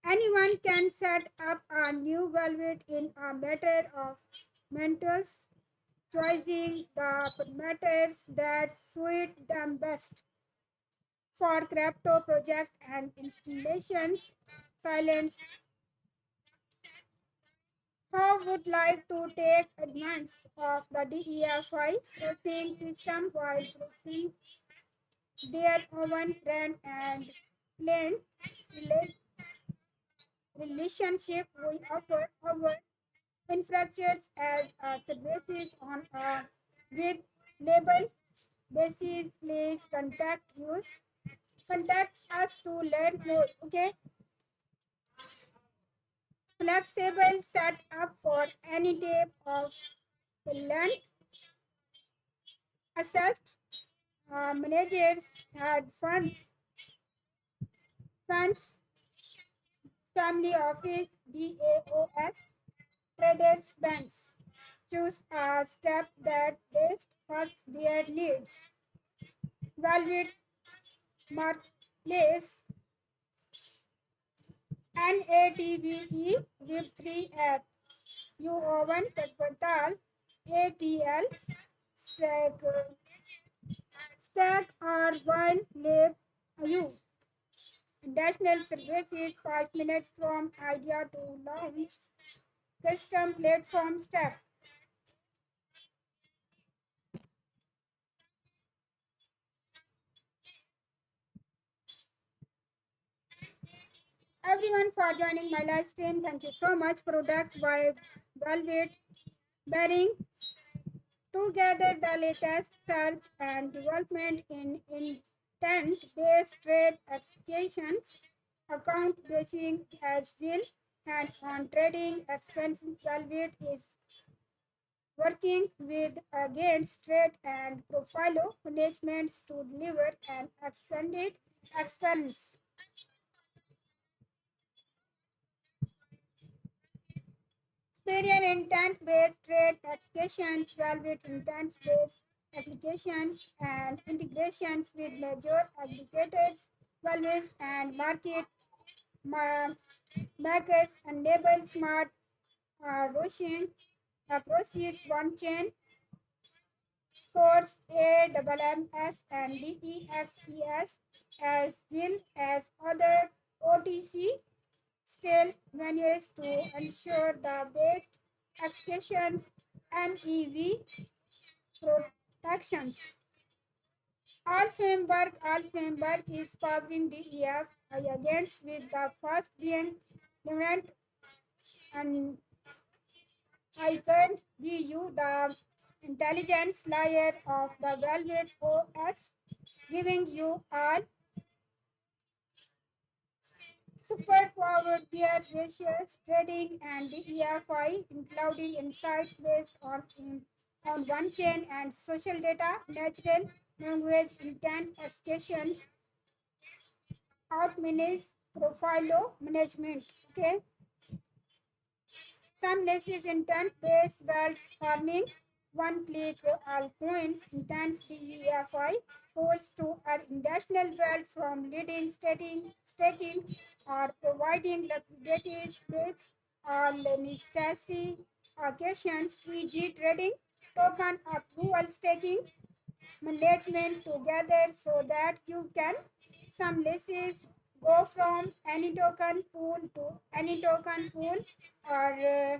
Anyone can set up a new wallet in a matter of minutes, choosing the methods that suit them best. For crypto project and installations, silence. How would like to take advantage of the DEFI routing system while pushing their own brand and plan relationship? We offer our infrastructures as services on a with label basis. Please contact us to learn more. Okay, flexible set up for any type of land assessed managers had funds, family office, DAOS, traders, banks. Choose a step that best first their needs. Valid marketplace, NATVE, Web3 app, U01 Portal, APL, Stack, Stack or One Lab U. National services 5 minutes from idea to launch. Custom platform step. Everyone for joining my live stream. Thank you so much. Product by Velvet Bearing together the latest search and development in intent-based trade executions, account basing as well, and on trading expenses. Velvet is working with against trade and profile managements to deliver an expanded experience. Superior intent-based trade executions, Velvet intent-based applications and integrations with major aggregators, values and market ma- markets enable smart rushing across one chain scores AMMS and DEXES as well as other OTC still venues to ensure the best executions MEV protections. All framework is powering DEF against with the first being event and I can't give you the intelligence layer of the Velvet OS, giving you all superpowered peer ratios, trading, and DEFI, including insights based on one chain and social data, natural language intent executions, out profile management. Okay, some niches intent-based wealth farming, one-click altcoins, intense DEFI, holds to earn national wealth from leading staking or providing liquidity space or necessary occasions, e.g. trading, token approval staking, management together so that you can some leases go from any token pool to any token pool or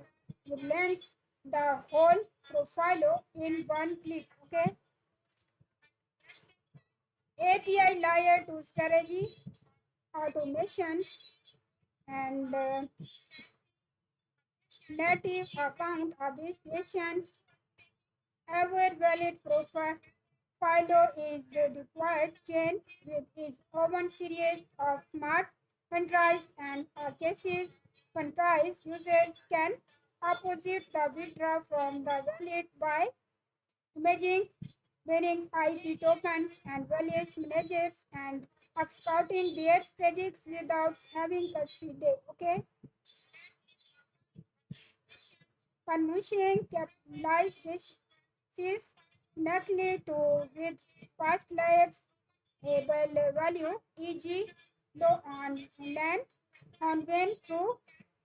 lens the whole profile in one click. Okay, API layer to strategy automations and native account applications ever valid profile Philo is deployed chain with its own series of smart contracts and cases. Contracts users can opposite the withdraw from the wallet by imaging, winning IP tokens and various managers and executing their strategies without having custody. Okay, Confucian capitalizes directly to with past layers able value, e.g., low on land on when through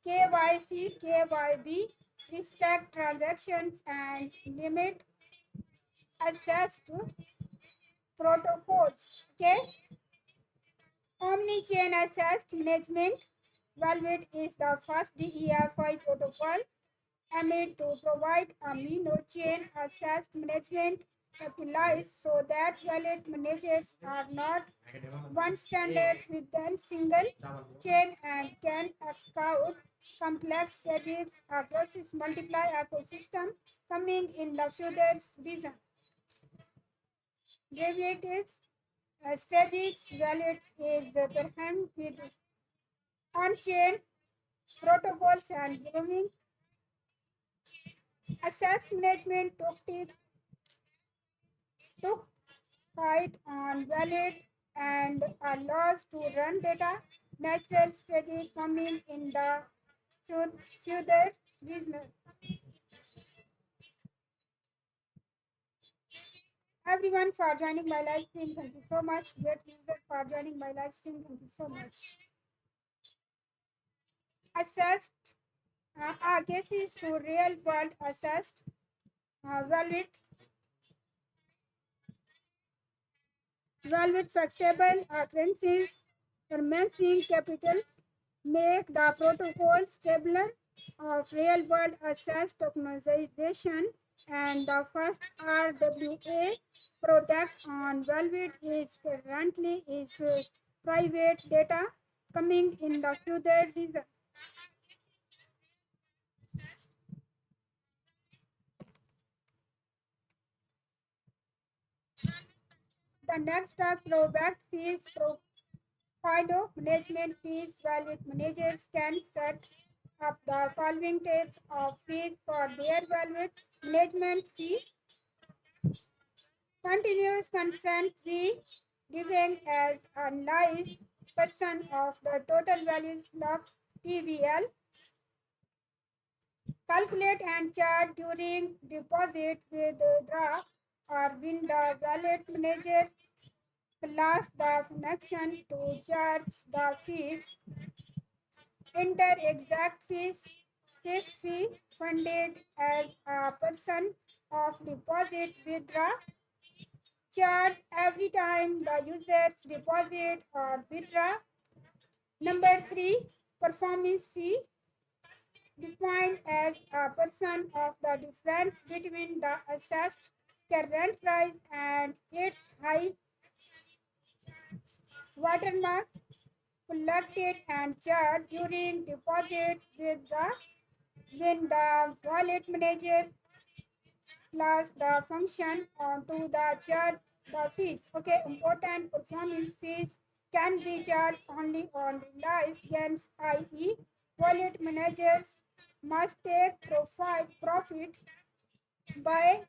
KYC, KYB, restrict transactions and limit access to protocols. Okay, Omni-chain access management. Valid is the first DEFI protocol aimed to provide a chain access management capitalized so that wallet managers are not one standard within single chain and can execute complex strategies across its multiple ecosystem coming in the future's vision. Derivatives strategies wallet is performed with on-chain protocols and grooming access management took fight on wallet and allows to run data natural steady coming in the further business. Everyone for joining my live stream. Thank you so much. Great user for joining my live stream. Thank you so much. Assessed cases to real world assessed valid with flexible currencies, financing capitals make the protocol stable of real-world access tokenization and the first RWA product on Velvet is currently is private data coming in the future season. The next are product fees, FIDO management fees. Wallet managers can set up the following types of fees for their wallet management fee: continuous consent fee, defined as a least percent of the total values block TVL, calculate and charge during deposit, withdraw, or when the wallet manager plus the function to charge the fees, enter exact fees, fixed fee funded as a percent of deposit withdraw, charge every time the users deposit or withdraw. Number 3, performance fee defined as a percent of the difference between the assessed current price and its high watermark, collected and charged during deposit with the when the wallet manager plus the function onto the charge the fees. Okay, important performance fees can be charged only on realized gains, i.e., wallet managers must take by profit by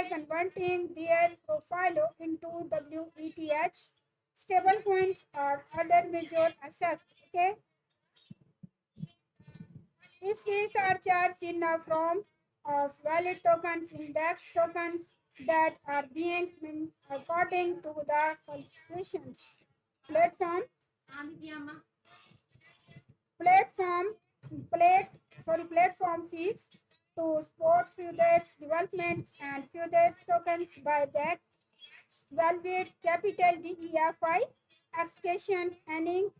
converting their profile into WETH, stablecoins or other major assets. Okay, if fees are charged in the form of valid tokens, index tokens that are being according to the calculations. Platform, platform, plat, platform fees to support futures developments and futures tokens by back valued capital DEFI executions earning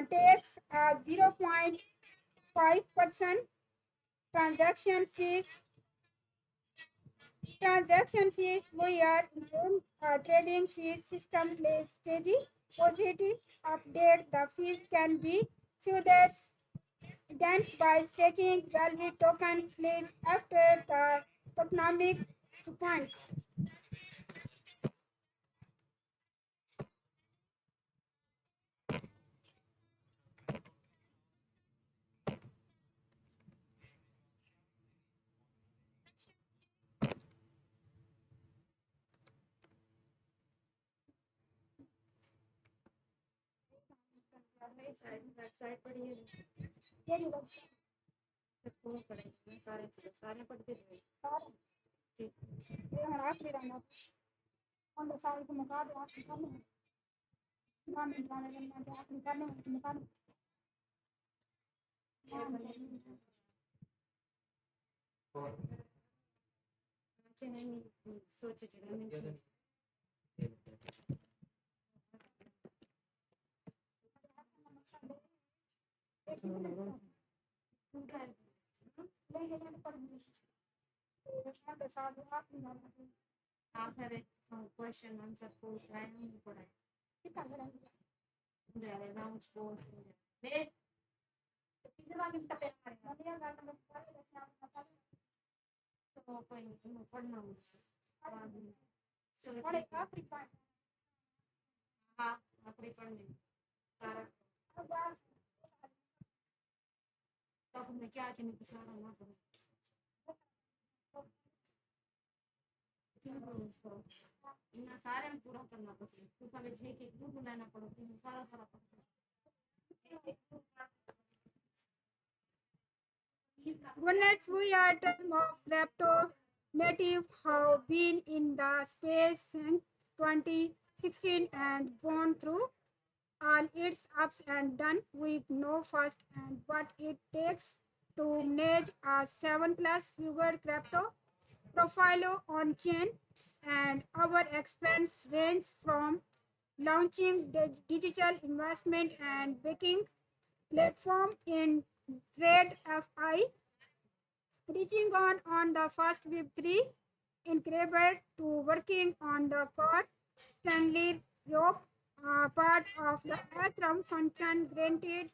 takes a 0.5% transaction fees. Transaction fees we are in trading fees system plays steady positive update. The fees can be further done by staking value tokens placed after the tokenomic point. Website पढ़ी है ये भी बच्चे सबको पढ़ेंगे सारे सारे पढ़ते थे सारे ठीक ये हमारा आखिरी रंग है on the side को मुका दो आप निकालो ना निकालने में जो आप निकालने में सोच क्वेश्चन आंसर को तो पढ़ना चलो हाँ आखिरी पढ़ने सारा तो हमने क्या कि कुछ सारा ना पढ़ो इतना सारे में पूरा करना पड़ता तो सब एक ग्रुप बनाना पड़ता सारा सारा पड़ता Winners, we are term of crypto native have been in the space since 2016 and gone through all its ups and downs. We know first and what it takes to manage a 7 plus figure crypto profile on chain, and our expense range from launching digital investment and banking platform in trade FI, reaching on the first Web3 incredible to working on the core Stanley Rope part of the Ethereum function granted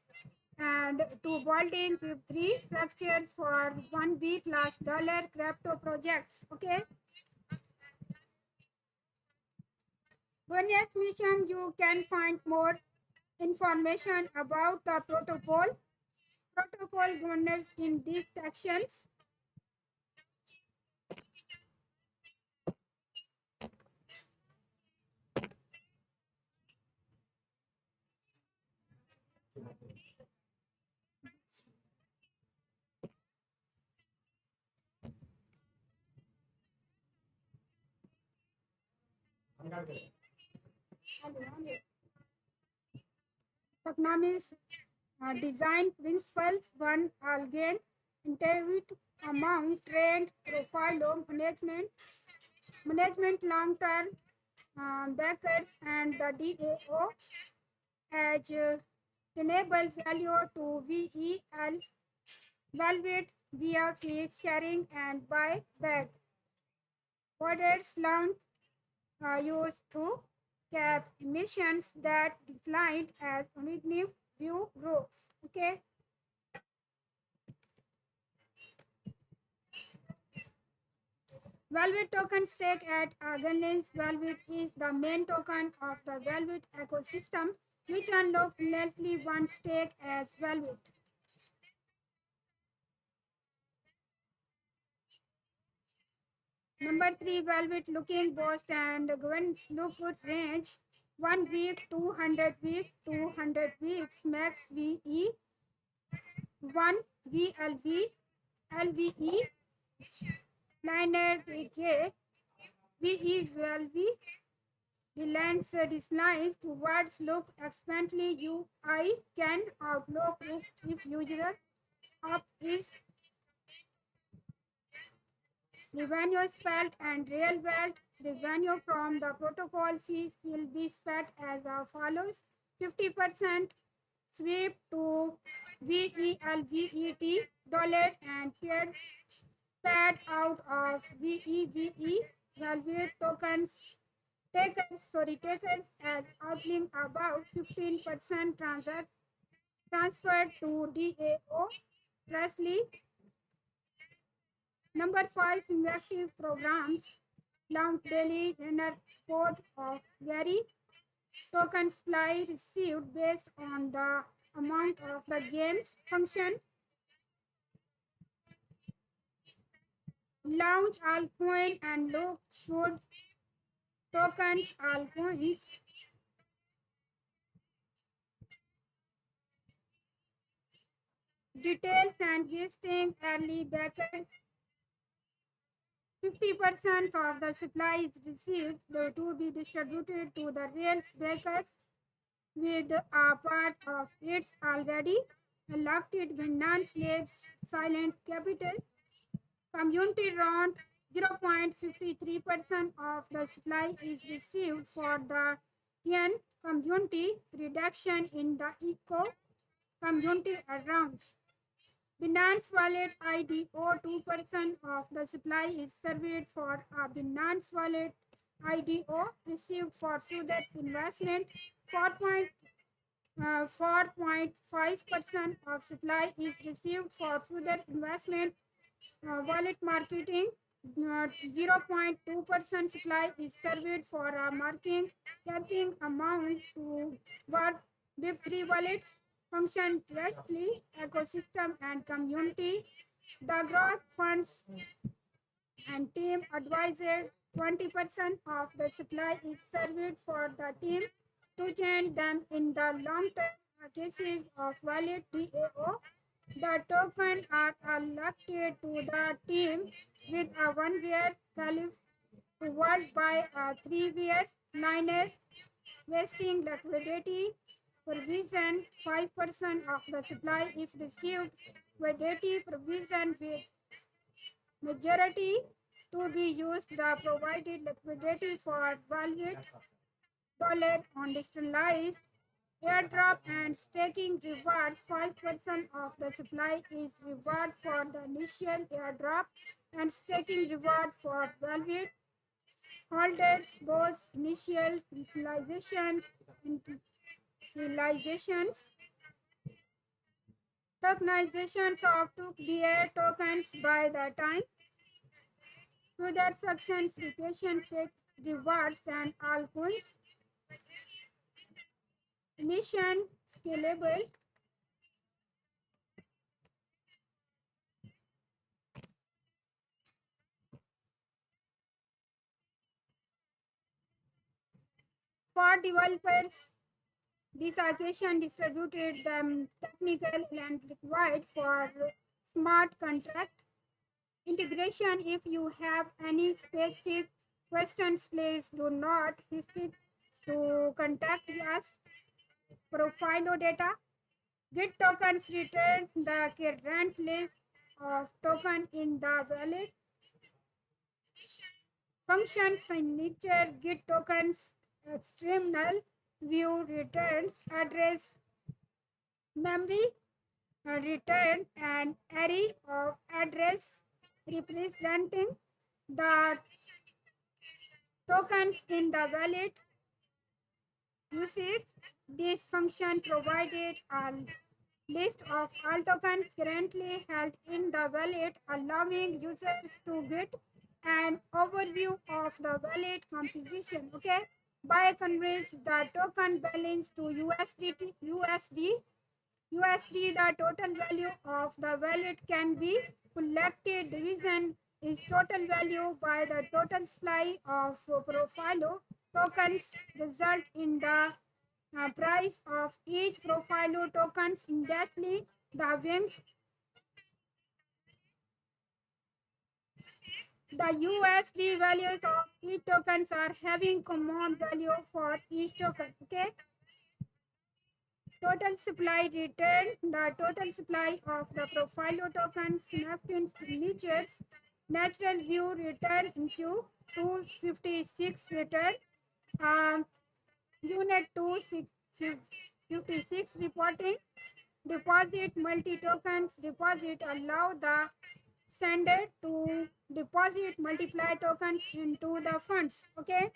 and to building Web3 fractures for 1B plus dollar crypto projects. Okay. Goodness mission, you can find more information about the protocol governors in these sections. Economics design principles, one again interviewed among trained profile of management long-term backers and the DAO as enable value to VEL evaluate via fees sharing and buyback. Orders launch used to cap emissions that declined as originally view grows. Okay. Velvet token stake at Agenlins. Velvet is the main token of the Velvet ecosystem, which unlocked only one stake as Velvet. Number 3, Velvet looking boast and Gwen's look good range. 1 week, 200 week, 200 weeks, max VE, 1 VLV, LVE, liner decay, VE, Relents dislikes towards look expandly UI can outlook if user up is revenue spent and real world revenue from the protocol fees will be spent as follows: 50% sweep to VELVET dollar and paid out of VEVE value tokens takers as outlink about 15% transferred to DAO. Lastly, number 5, invasive programs launch daily runner code of very token supply received based on the amount of the game's function. Launch altcoin and look should tokens altcoins. Details and listing early backers. 50% of the supply is received to be distributed to the rails backers with a part of its already Elected Binance Labs Silent Capital. Community round 0.53% of the supply is received for the yen community reduction in the eco community around. Binance Wallet IDO 2% of the supply is served for a Binance Wallet IDO received for further investment. 4.5% of supply is received for further investment. Wallet marketing, 0.2% supply is served for marking capping amount to work Web3 wallets function directly ecosystem and community. The growth funds and team advisor 20% of the supply is served for the team to change them in the long term cases of valid DAO. The tokens are allocated to the team with a 1 year caliph followed by a 3 year liner wasting liquidity provision 5% of the supply if received liquidity provision with majority to be used the provided liquidity for valued dollar on decentralized airdrop and staking rewards 5% of the supply is reward for the initial airdrop and staking reward for valued holders both initial utilizations tokenizations of 2 tokens by the time to that functions retention set rewards and all coins mission scalable for developers. This application distributed the technical and required for smart contract integration. If you have any specific questions, please do not hesitate to contact us. Profile data. Get tokens returns the current list of token in the wallet. Function signature get tokens external view returns address memory return an array of address representing the tokens in the wallet usage. This function provided a list of all tokens currently held in the wallet, allowing users to get an overview of the wallet composition. Okay, by convert the token balance to USD, the total value of the wallet can be collected. Division is total value by the total supply of profile tokens result in the price of each profile tokens indirectly. The USD values of each tokens are having common value for each token. Okay. Total supply return, the total supply of the profile tokens left in signatures. Natural view return into 256 return. Unit 256 reporting. Deposit multi tokens deposit allow the sender to deposit multiply tokens into the funds. Okay.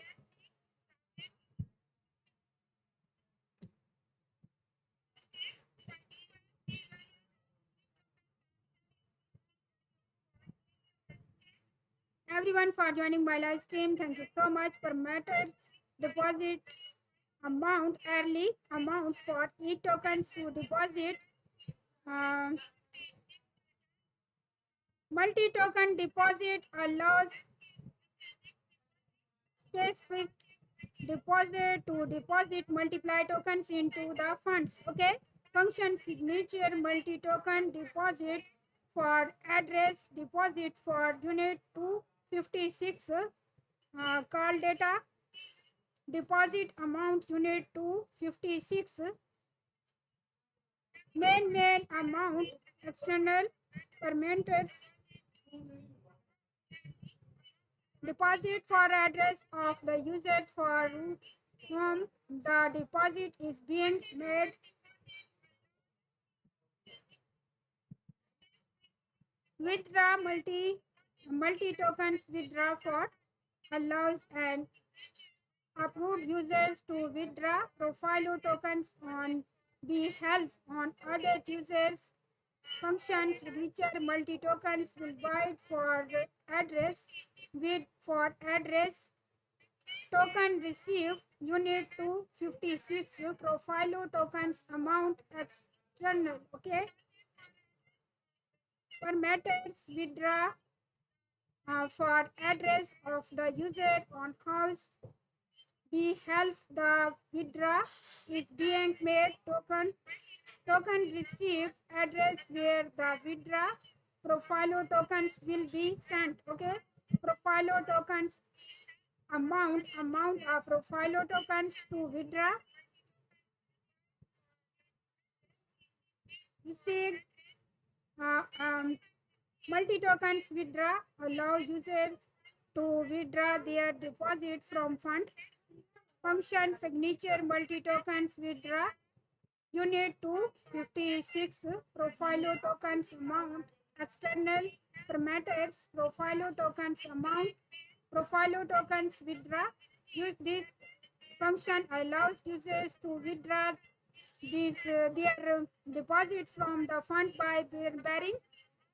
Everyone for joining my live stream. Thank you so much for matters. Deposit amount early amounts for e-tokens to deposit. Uh, Multi-token deposit allows specific deposit to deposit multiply tokens into the funds. Okay. Function signature multi-token deposit for address deposit for unit 256 call data deposit amount unit 256 main amount external parameters deposit for address of the users for whom the deposit is being made. Withdraw multi tokens withdraw for allows an approved users to withdraw profile tokens on behalf on other users functions. Richer multi tokens will wait for address with for address token receive unit 256 profile tokens amount external. Okay, for matters withdraw for address of the user on house behalf the withdraw is being made token receives address where the withdraw profile tokens will be sent. Okay, profile tokens amount of profile tokens to withdraw receive multi tokens withdraw allow users to withdraw their deposit from fund function signature multi tokens withdraw unit 256 profile tokens amount external parameters profile tokens amount profile tokens withdraw. Use this function allows users to withdraw their deposit from the fund by bearing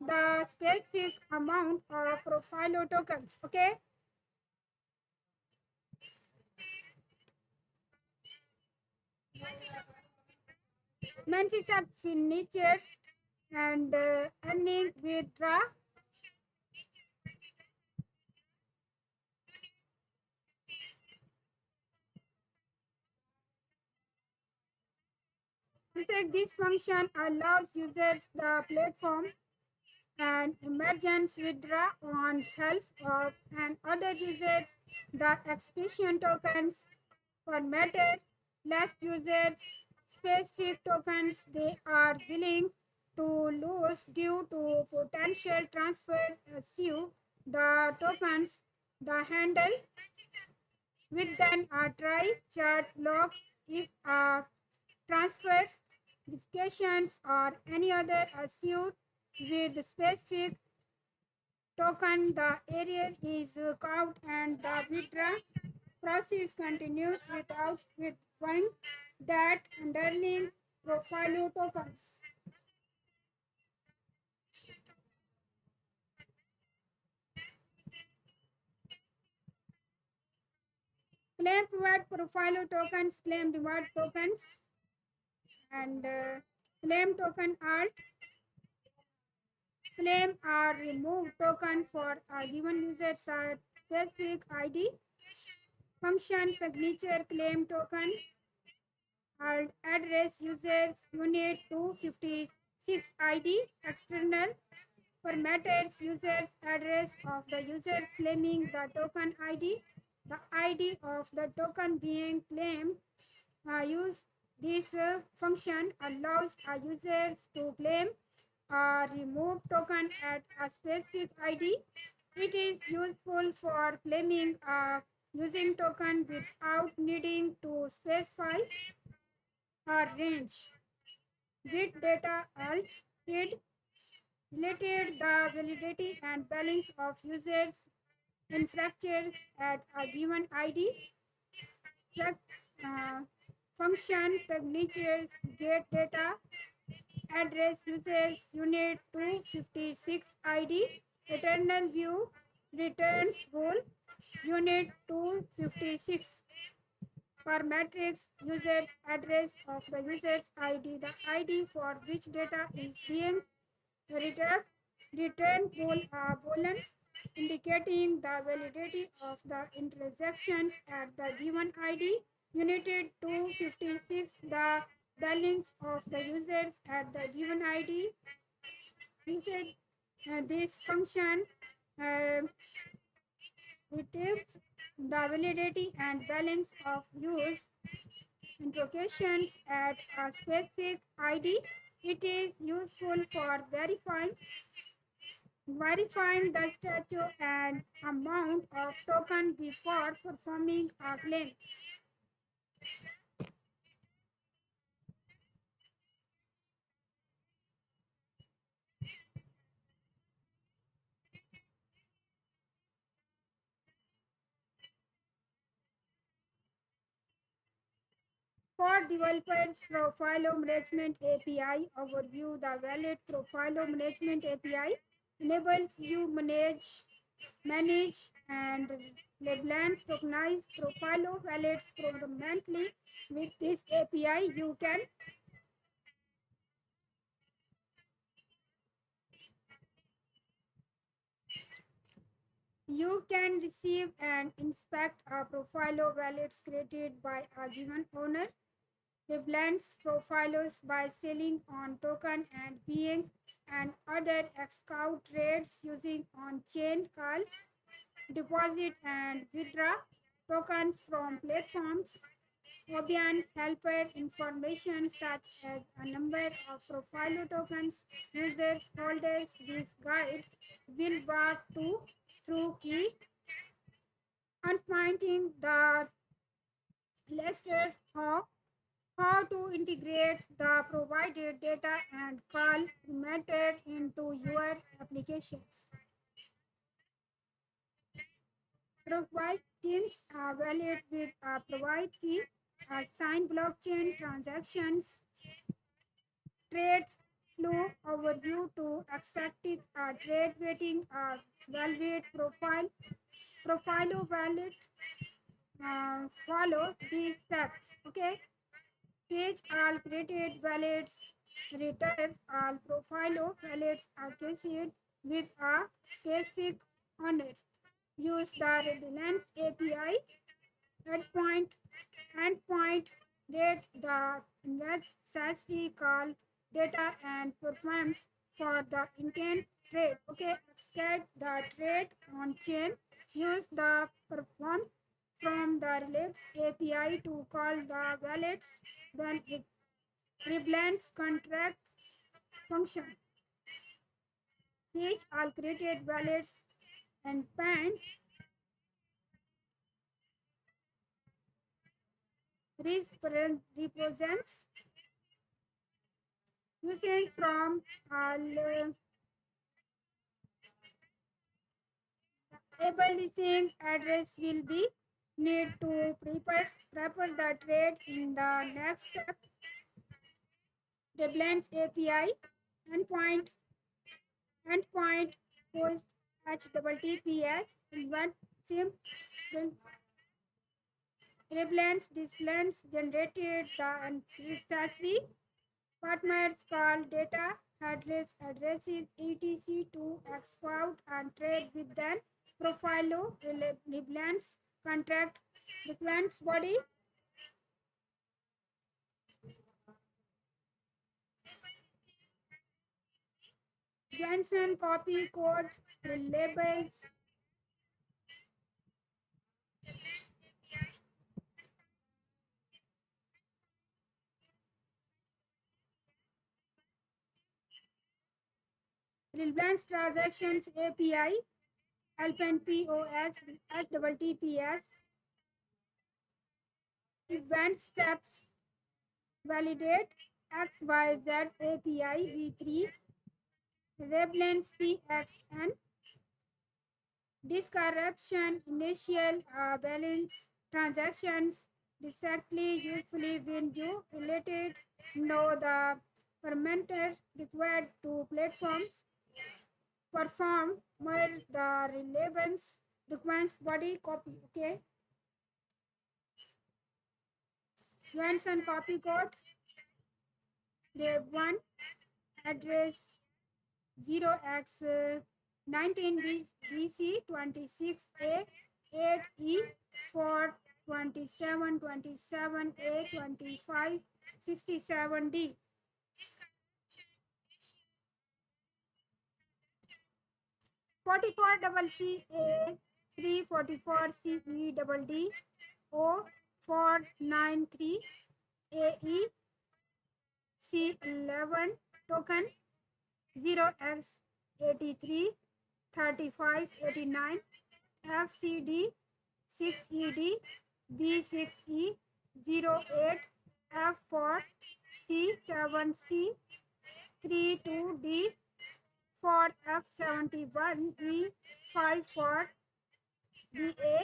the specific amount of profile tokens. Okay, mentions of signature and earning withdraw. This function allows users the platform and emergence withdraw on health of and other users the expression tokens for matter less users specific tokens they are willing to lose due to potential transfer issue the tokens the handle with then a try chart lock if a transfer discussions or any other issue with specific token the area is caught and the withdraw process continues without verifying that underlying profile tokens. Claim provide profile tokens, claim reward tokens, and claim token alt. Claim or remove token for a given user specific ID. Function signature claim token alt address users unit 256 ID external for matters users address of the user claiming the token ID. The ID of the token being claimed use this function allows users to claim or remove token at a specific ID. It is useful for claiming using token without needing to specify a range. Get data alt did related the validity and balance of users infrastructure at a given ID. Uh, function signatures get data address users unit 256 ID eternal view returns goal unit 256 for matrix users address of the users ID the ID for which data is being return boolean indicating the validity of the intersections at the given ID. United 256 the balance of the users at the given ID. Usage this function uh, retrieves the validity and balance of use invocations at a specific ID. It is useful for verifying the status and amount of token before performing a claim. For developers, Profile Management API overview. The Wallet Profile Management API enables you manage and label tokenize profile wallets programmatically. With this API, you can receive and inspect a profile wallets created by a given owner. Rebalance profiles by selling on token and being and other execute trades using on-chain calls, deposit and withdraw tokens from platforms. Obian helper information such as a number of profile tokens users holders. This guide will walk through key unpointing the listed how to integrate the provided data and call matter into your applications. Provide teams are valid with a provide key, sign blockchain transactions, trade flow overview to accepting trade waiting, validate profile valid, follow these steps. Okay. Page all created wallets, returns all profile wallets associated with a specific owner. Use the Redolence API endpoint endpoint date the necessary call data and performs for the intent trade. Okay, extract the trade on chain. Use the perform from the relates API to call the wallets. Then it reblends contract function. Each all created wallets and pan represents using from all able address will be need to prepare the trade in the next step. The blends API endpoint endpoint post HTTPS event sim reblends displays generated the ancestry partners call data addresses etc to export and trade with them profile reblends contract reblends body Johnson copy code labels reblends transactions API LPNPOS HTTPS event steps validate XYZ API v3 reblends TXN description initial balance transactions exactly usually when you related know the parameters required to platforms perform where the relevance requires body copy. Okay, Johnson copy code day 1 address 0x 19 BC 26A 8E 4 27 27A 25 67D 44 double CA 344 CE double D O 493 AE C11 token 0x83 3589 FCD 6ED B6E 08 F4 C7C 32D 4 F71 E 54 BA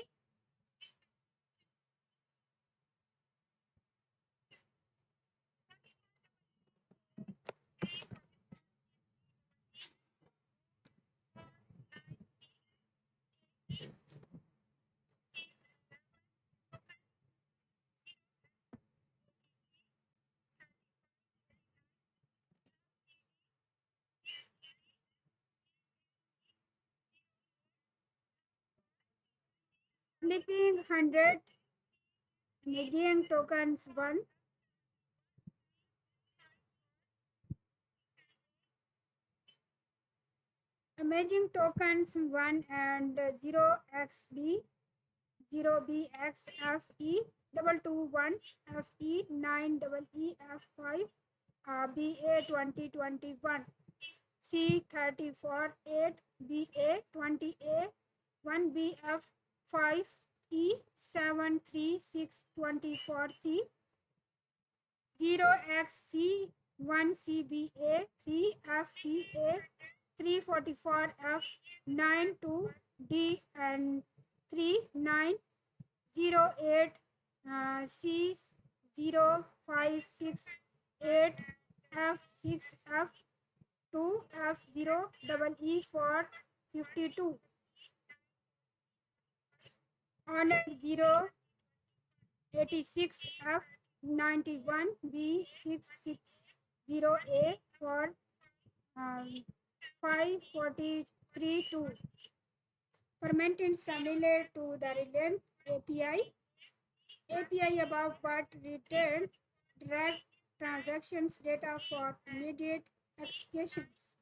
flipping 100 Median tokens 1 Amazing tokens 1 and 0xb 0bxfe 221 fe 9 eef5 ba 2021 C34 8 ba 20a 1 bf5 e 73624c 0xc 1 cba 3 fca 344 f 92 d and 3908 c 0568 f6 f2 f0 double e4 52 honor 086 f 91 b 660a for 543 2 fermented similar to the Reliant API above but returned direct transactions data for immediate executions.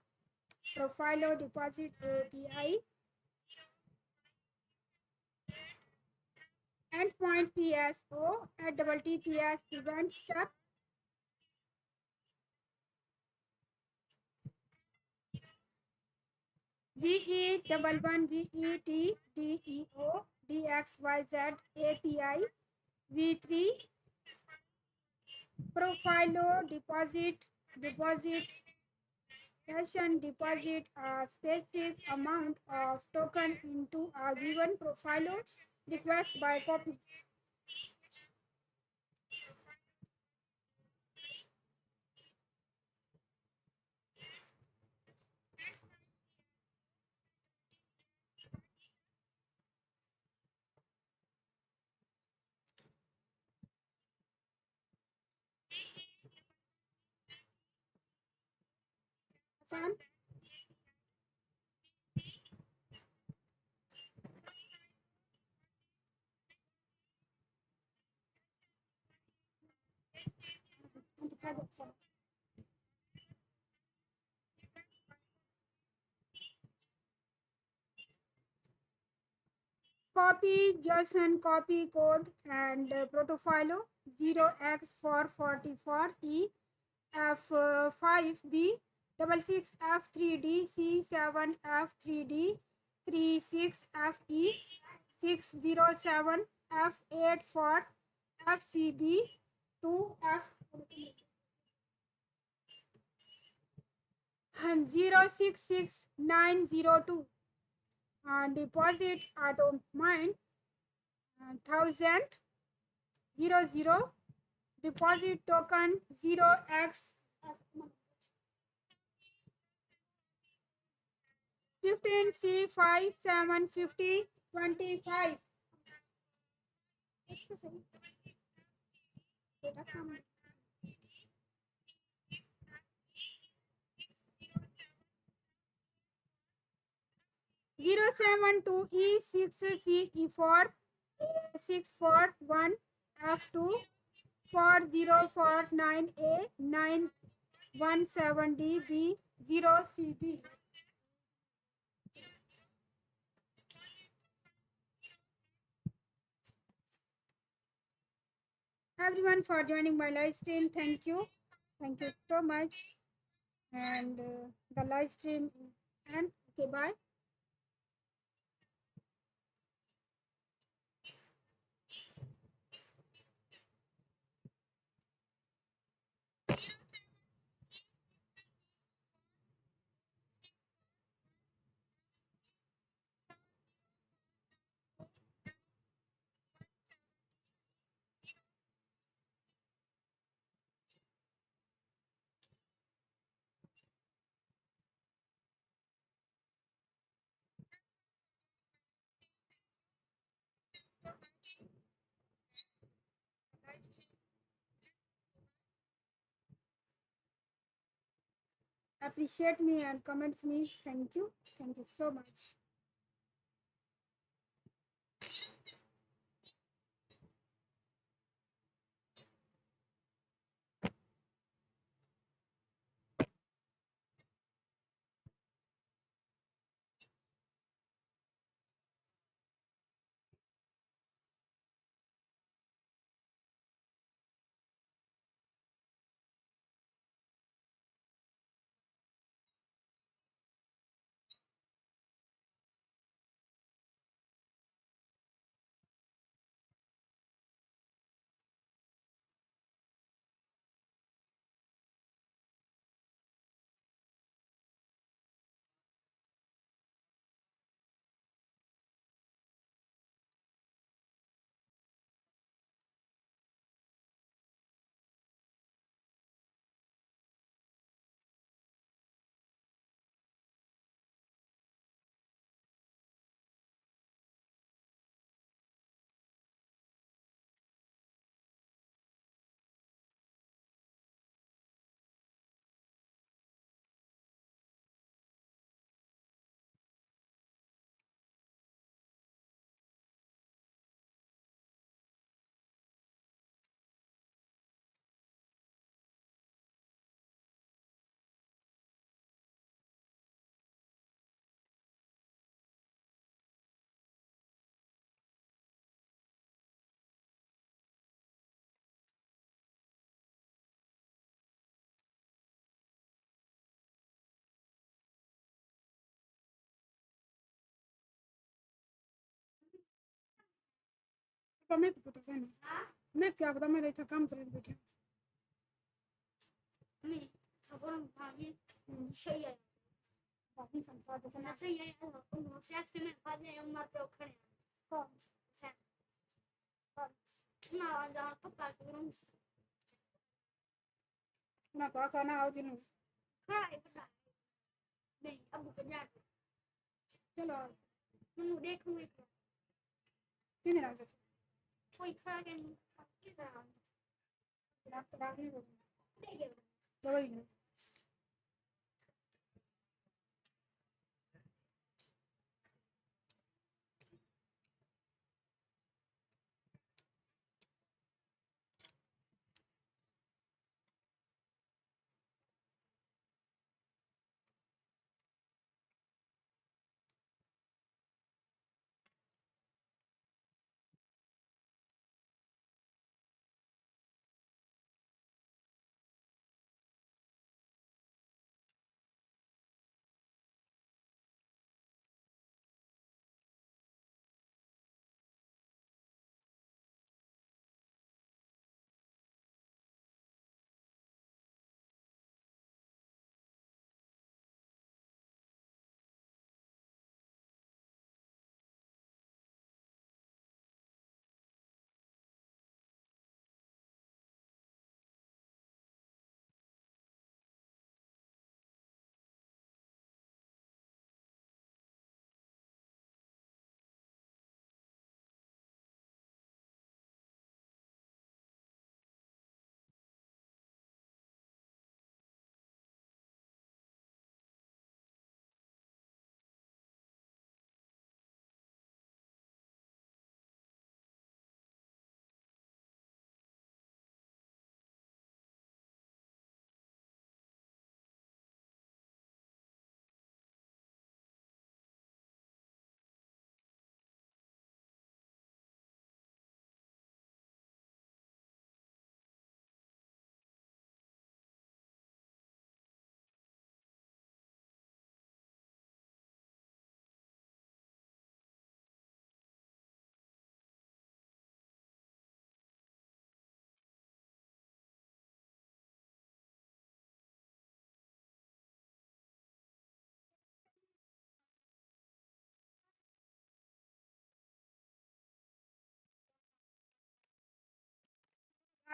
Profilo deposit API endpoint PSO at double TPS event step VE double one VET DEO DXYZ API V3 Profilo deposit session deposit a specific amount of token into a given Profilo request by copy. Son, copy JSON copy code and protofilo 0x444E F5B 66F3D C7F3D 36FE 607 F84 FCB 2F 066902 deposit auto mine 1000 deposit token 0x 15C575025 072E6CE4 641 F2 4049A 917DB 0CB. Everyone for joining my live stream. Thank you. Thank you so much. and the live stream is end. Okay, bye. Appreciate me and comments me. Thank you. Thank you so much. मैं पता नहीं मैं क्या पता मैं देखा काम कर बैठे मैं खबर भाभी सही है बाकी संसार जैसे ना सही है वो सेफ्टी में फादे उम्र पे खड़े कौन हैं ना जहाँ पता करूँ ना तो खाना आओ दिन खड़ा है पता नहीं अब तो जा चलो मैं देखूँ एक किन रंग से कोई खड़ा के नहीं किधर रात तो बाकी हो देखे तो वही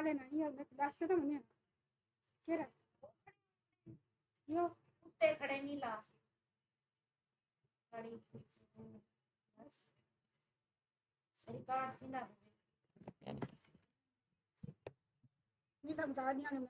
लेना ये मैं क्लास के तो मने केरा यो कुत्ते खड़े नहीं ला खड़ी बस रिकॉर्ड थी ना ये समझा दिया ने